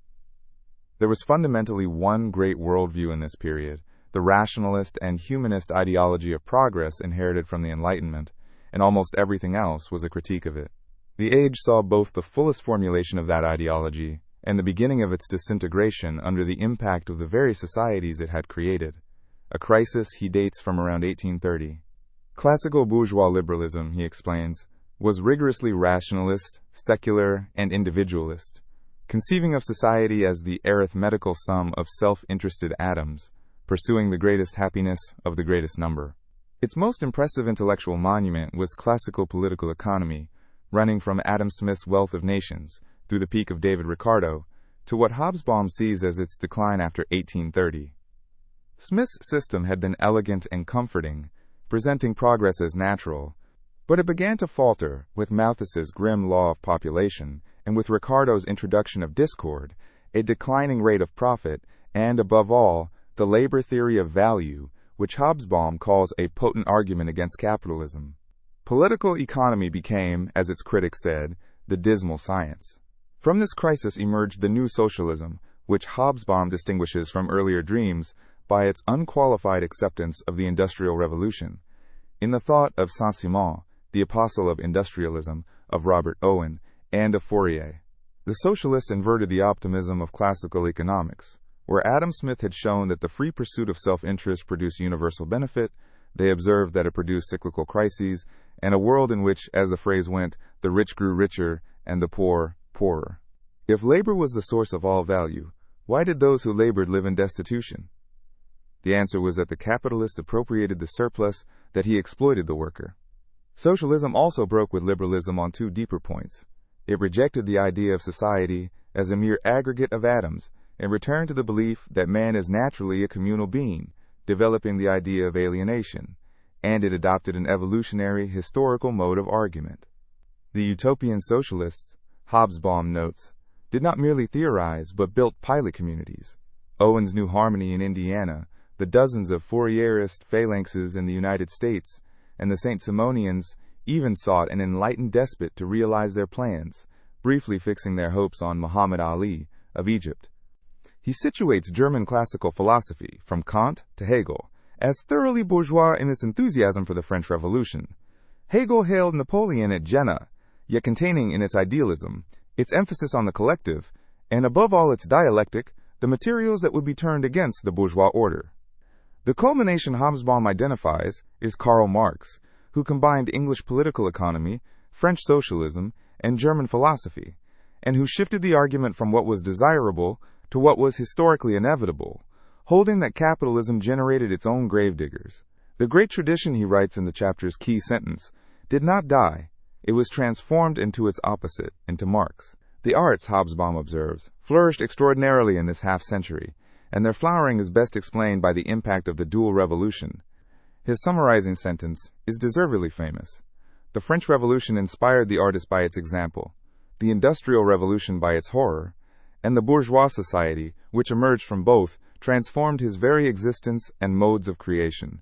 There was fundamentally one great worldview in this period, the rationalist and humanist ideology of progress inherited from the Enlightenment, and almost everything else was a critique of it. The age saw both the fullest formulation of that ideology and the beginning of its disintegration under the impact of the very societies it had created. a crisis he dates from around 1830. Classical bourgeois liberalism, he explains, was rigorously rationalist, secular, and individualist, conceiving of society as the arithmetical sum of self-interested atoms, pursuing the greatest happiness of the greatest number. Its most impressive intellectual monument was classical political economy, running from Adam Smith's Wealth of Nations through the peak of David Ricardo to what Hobsbawm sees as its decline after 1830. Smith's system had been elegant and comforting, presenting progress as natural, but it began to falter with Malthus's grim law of population and with Ricardo's introduction of discord, a declining rate of profit, and, above all, the labor theory of value, which Hobsbawm calls a potent argument against capitalism. Political economy became, as its critics said, the dismal science. From this crisis emerged the new socialism, which Hobsbawm distinguishes from earlier dreams by its unqualified acceptance of the Industrial Revolution. In the thought of Saint-Simon, the apostle of industrialism, of Robert Owen, and of Fourier, the socialists inverted the optimism of classical economics. Where Adam Smith had shown that the free pursuit of self-interest produced universal benefit, they observed that it produced cyclical crises and a world in which, as the phrase went, the rich grew richer and the poor poorer. If labor was the source of all value, why did those who labored live in destitution? The answer was that the capitalist appropriated the surplus, that he exploited the worker. Socialism also broke with liberalism on two deeper points. It rejected the idea of society as a mere aggregate of atoms and returned to the belief that man is naturally a communal being, developing the idea of alienation, and it adopted an evolutionary, historical mode of argument. The utopian socialists, Hobsbawm notes, did not merely theorize but built pilot communities. Owen's New Harmony in Indiana, the dozens of Fourierist phalanxes in the United States, and the Saint-Simonians even sought an enlightened despot to realize their plans, briefly fixing their hopes on Muhammad Ali of Egypt. He situates German classical philosophy, from Kant to Hegel, as thoroughly bourgeois in its enthusiasm for the French Revolution. Hegel hailed Napoleon at Jena, yet containing in its idealism, its emphasis on the collective, and above all its dialectic, the materials that would be turned against the bourgeois order. The culmination Hobsbawm identifies is Karl Marx, who combined English political economy, French socialism, and German philosophy, and who shifted the argument from what was desirable to what was historically inevitable, holding that capitalism generated its own gravediggers. The great tradition, he writes in the chapter's key sentence, did not die. It was transformed into its opposite, into Marx. The arts, Hobsbawm observes, flourished extraordinarily in this half-century, and their flowering is best explained by the impact of the dual revolution. His summarizing sentence is deservedly famous. The French Revolution inspired the artist by its example, the Industrial Revolution by its horror, and the bourgeois society, which emerged from both, transformed his very existence and modes of creation.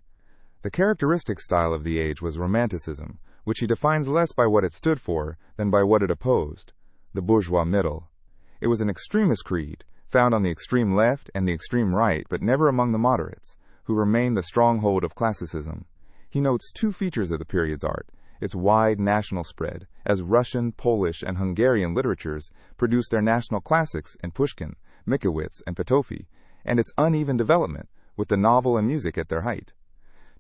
The characteristic style of the age was Romanticism, which he defines less by what it stood for than by what it opposed, the bourgeois middle. It was an extremist creed, found on the extreme left and the extreme right, but never among the moderates, who remained the stronghold of classicism. He notes two features of the period's art: its wide national spread, as Russian, Polish, and Hungarian literatures produced their national classics in Pushkin, Mickiewicz, and Petofi, and its uneven development, with the novel and music at their height.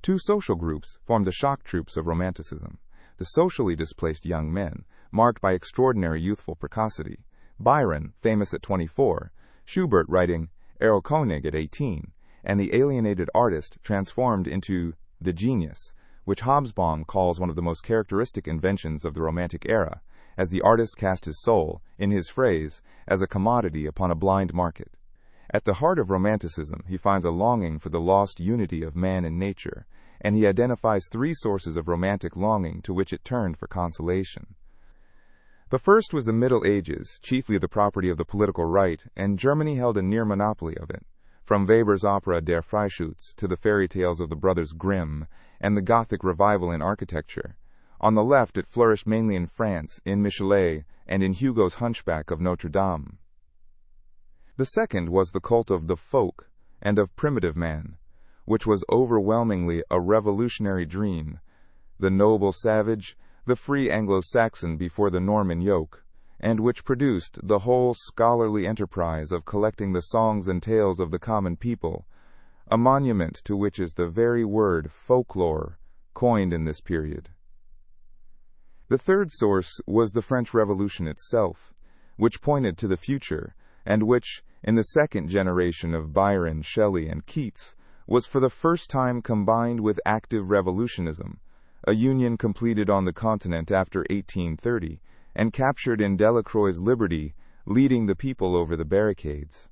Two social groups formed the shock troops of Romanticism: the socially displaced young men, marked by extraordinary youthful precocity, Byron, famous at 24, Schubert writing Erlkönig at 18, and the alienated artist transformed into the genius, which Hobsbawm calls one of the most characteristic inventions of the Romantic era, as the artist cast his soul, in his phrase, as a commodity upon a blind market. At the heart of Romanticism, he finds a longing for the lost unity of man and nature, and he identifies three sources of romantic longing to which it turned for consolation. The first was the Middle Ages, chiefly the property of the political right, and Germany held a near monopoly of it. From Weber's opera Der Freischütz to the fairy tales of the brothers Grimm and the Gothic revival in architecture. On the left, it flourished mainly in France, in Michelet, and in Hugo's Hunchback of Notre Dame. The second was the cult of the folk and of primitive man, which was overwhelmingly a revolutionary dream, the noble savage, the free Anglo-Saxon before the Norman yoke, and which produced the whole scholarly enterprise of collecting the songs and tales of the common people, a monument to which is the very word folklore coined in this period. The third source was the French Revolution itself, which pointed to the future, and which, in the second generation of Byron, Shelley, and Keats, was for the first time combined with active revolutionism, a union completed on the continent after 1830, and captured in Delacroix's Liberty, leading the people over the barricades.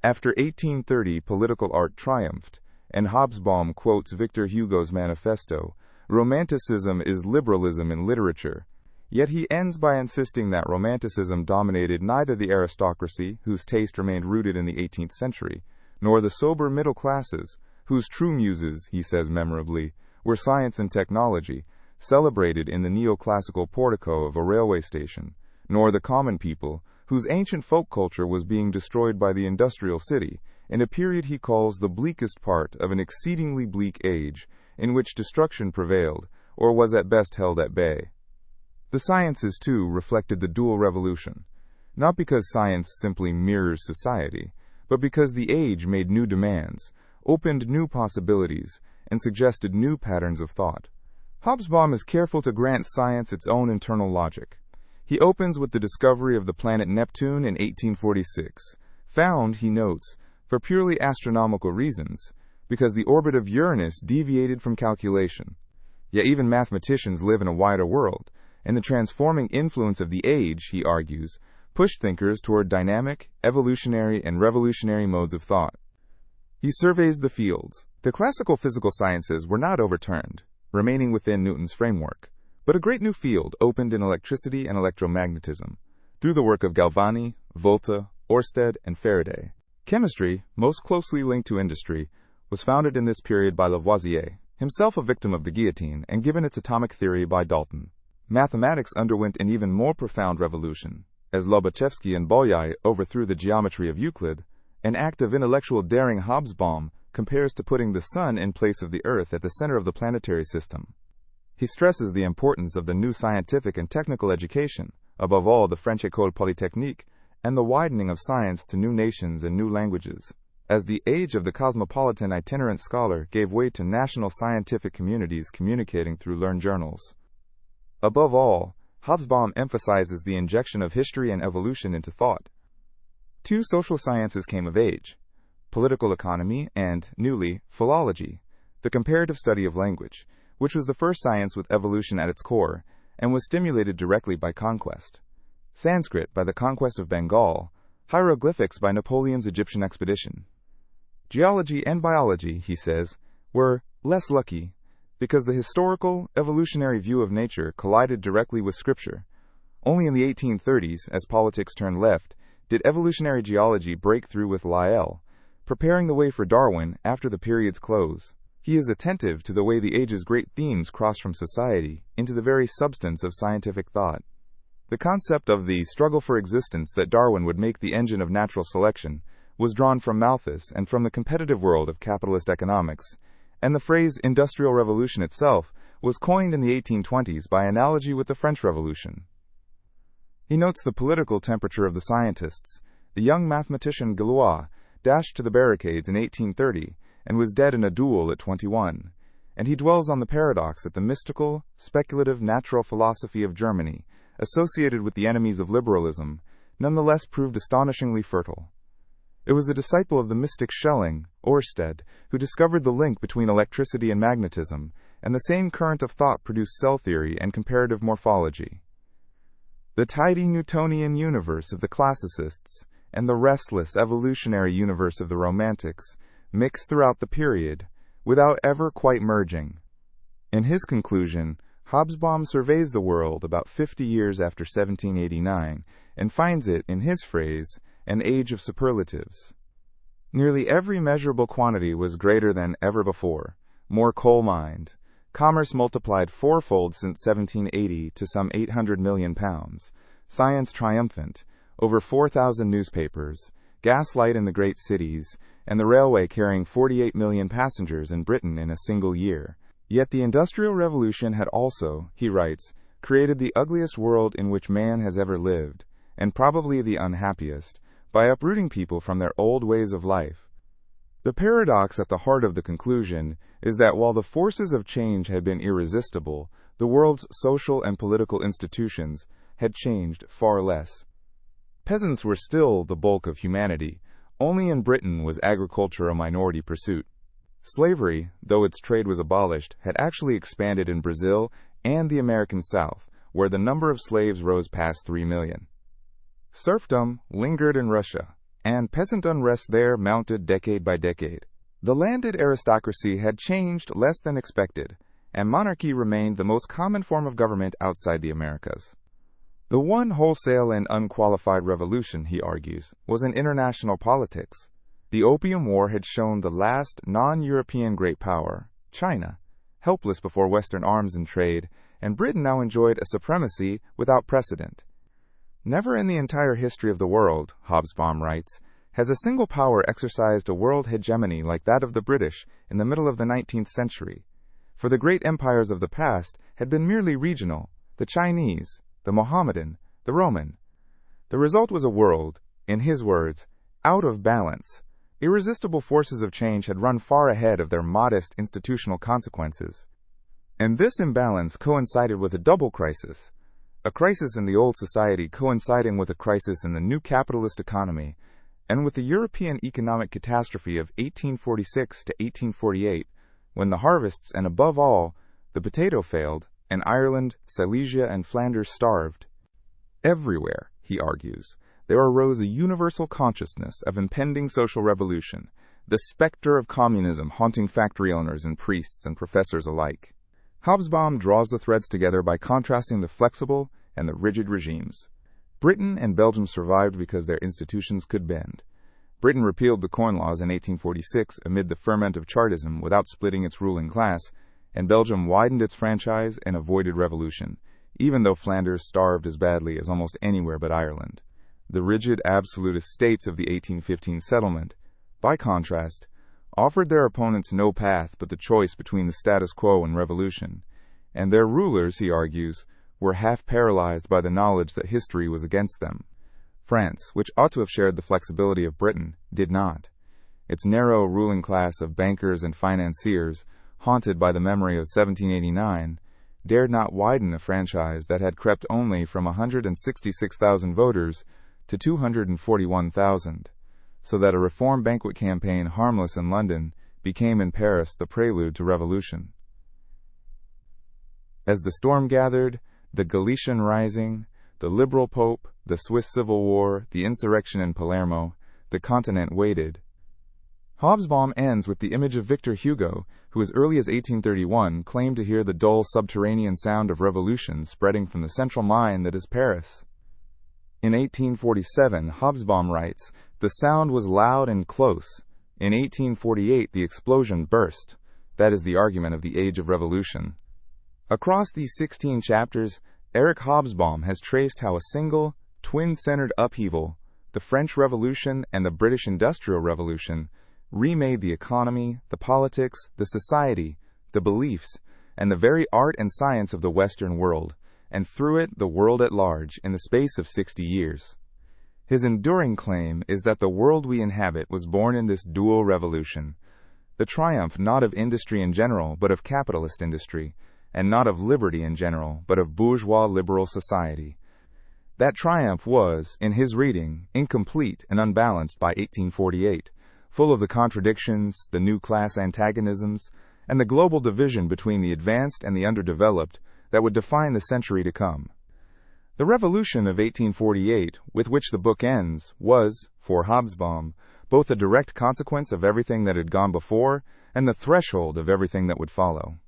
After 1830, political art triumphed, and Hobsbawm quotes Victor Hugo's manifesto, "Romanticism is liberalism in literature," yet he ends by insisting that Romanticism dominated neither the aristocracy, whose taste remained rooted in the 18th century, nor the sober middle classes, whose true muses, he says memorably, were science and technology, celebrated in the neoclassical portico of a railway station, nor the common people, whose ancient folk culture was being destroyed by the industrial city, in a period he calls the bleakest part of an exceedingly bleak age, in which destruction prevailed, or was at best held at bay. The sciences, too, reflected the dual revolution, not because science simply mirrors society, but because the age made new demands, opened new possibilities, and suggested new patterns of thought. Hobsbawm is careful to grant science its own internal logic. He opens with the discovery of the planet Neptune in 1846, found, he notes, for purely astronomical reasons, because the orbit of Uranus deviated from calculation. Yet even mathematicians live in a wider world, and the transforming influence of the age, he argues, pushed thinkers toward dynamic, evolutionary, and revolutionary modes of thought. He surveys the fields. The classical physical sciences were not overturned, remaining within Newton's framework, but a great new field opened in electricity and electromagnetism, through the work of Galvani, Volta, Oersted, and Faraday. Chemistry, most closely linked to industry, was founded in this period by Lavoisier, himself a victim of the guillotine, and given its atomic theory by Dalton. Mathematics underwent an even more profound revolution, as Lobachevsky and Bolyai overthrew the geometry of Euclid. An act of intellectual daring Hobsbawm compares to putting the sun in place of the earth at the center of the planetary system. He stresses the importance of the new scientific and technical education, above all the French École Polytechnique, and the widening of science to new nations and new languages, as the age of the cosmopolitan itinerant scholar gave way to national scientific communities communicating through learned journals. Above all, Hobsbawm emphasizes the injection of history and evolution into thought. Two social sciences came of age: political economy and, newly, philology, the comparative study of language, which was the first science with evolution at its core, and was stimulated directly by conquest. Sanskrit by the conquest of Bengal, hieroglyphics by Napoleon's Egyptian expedition. Geology and biology, he says, were less lucky, because the historical, evolutionary view of nature collided directly with scripture. Only in the 1830s, as politics turned left, did evolutionary geology break through with Lyell, preparing the way for Darwin after the period's close. He is attentive to the way the age's great themes cross from society into the very substance of scientific thought. The concept of the struggle for existence that Darwin would make the engine of natural selection was drawn from Malthus and from the competitive world of capitalist economics, and the phrase industrial revolution itself was coined in the 1820s by analogy with the French Revolution. He notes the political temperature of the scientists. The young mathematician Galois dashed to the barricades in 1830 and was dead in a duel at 21, and he dwells on the paradox that the mystical, speculative natural philosophy of Germany, associated with the enemies of liberalism, nonetheless proved astonishingly fertile. It was a disciple of the mystic Schelling, Oersted, who discovered the link between electricity and magnetism, and the same current of thought produced cell theory and comparative morphology. The tidy Newtonian universe of the classicists and the restless evolutionary universe of the Romantics mixed throughout the period, without ever quite merging. In his conclusion, Hobsbawm surveys the world about 50 years after 1789 and finds it, in his phrase, an age of superlatives. Nearly every measurable quantity was greater than ever before, more coal-mined. Commerce multiplied fourfold since 1780 to some 800 million pounds. Science triumphant, over 4,000 newspapers, gas light in the great cities, and the railway carrying 48 million passengers in Britain in a single year. Yet the Industrial Revolution had also, he writes, created the ugliest world in which man has ever lived, and probably the unhappiest, by uprooting people from their old ways of life. The paradox at the heart of the conclusion is that while the forces of change had been irresistible, the world's social and political institutions had changed far less. Peasants were still the bulk of humanity. Only in Britain was agriculture a minority pursuit. Slavery, though its trade was abolished, had actually expanded in Brazil and the American South, where the number of slaves rose past 3 million. Serfdom lingered in Russia, and peasant unrest there mounted decade by decade. The landed aristocracy had changed less than expected, and monarchy remained the most common form of government outside the Americas. The one wholesale and unqualified revolution, he argues, was in international politics. The Opium War had shown the last non-European great power, China, helpless before Western arms and trade, and Britain now enjoyed a supremacy without precedent. Never in the entire history of the world, Hobsbawm writes, has a single power exercised a world hegemony like that of the British in the middle of the 19th century. For the great empires of the past had been merely regional, the Chinese, the Mohammedan, the Roman. The result was a world, in his words, out of balance. Irresistible forces of change had run far ahead of their modest institutional consequences. And this imbalance coincided with a double crisis. A crisis in the old society coinciding with a crisis in the new capitalist economy, and with the European economic catastrophe of 1846 to 1848, when the harvests and above all, the potato failed, and Ireland, Silesia, and Flanders starved. Everywhere, he argues, there arose a universal consciousness of impending social revolution, the specter of communism haunting factory owners and priests and professors alike. Hobsbawm draws the threads together by contrasting the flexible and the rigid regimes. Britain and Belgium survived because their institutions could bend. Britain repealed the Corn Laws in 1846 amid the ferment of Chartism without splitting its ruling class, and Belgium widened its franchise and avoided revolution, even though Flanders starved as badly as almost anywhere but Ireland. The rigid absolutist states of the 1815 settlement, by contrast, offered their opponents no path but the choice between the status quo and revolution, and their rulers, he argues, were half paralyzed by the knowledge that history was against them. France, which ought to have shared the flexibility of Britain, did not. Its narrow ruling class of bankers and financiers, haunted by the memory of 1789, dared not widen a franchise that had crept only from 166,000 voters to 241,000, so that a reform banquet campaign harmless in London became in Paris the prelude to revolution. As the storm gathered, the Galician Rising, the Liberal Pope, the Swiss Civil War, the insurrection in Palermo, the continent waited. Hobsbawm ends with the image of Victor Hugo, who as early as 1831 claimed to hear the dull subterranean sound of revolution spreading from the central mine that is Paris. In 1847, Hobsbawm writes, the sound was loud and close. In 1848, the explosion burst. That is the argument of the age of revolution. Across these 16 chapters, Eric Hobsbawm has traced how a single, twin-centered upheaval, the French Revolution and the British Industrial Revolution, remade the economy, the politics, the society, the beliefs, and the very art and science of the Western world, and through it the world at large in the space of 60 years. His enduring claim is that the world we inhabit was born in this dual revolution, the triumph not of industry in general, but of capitalist industry, and not of liberty in general, but of bourgeois liberal society. That triumph was, in his reading, incomplete and unbalanced by 1848, full of the contradictions, the new class antagonisms, and the global division between the advanced and the underdeveloped that would define the century to come. The revolution of 1848, with which the book ends, was, for Hobsbawm, both a direct consequence of everything that had gone before and the threshold of everything that would follow.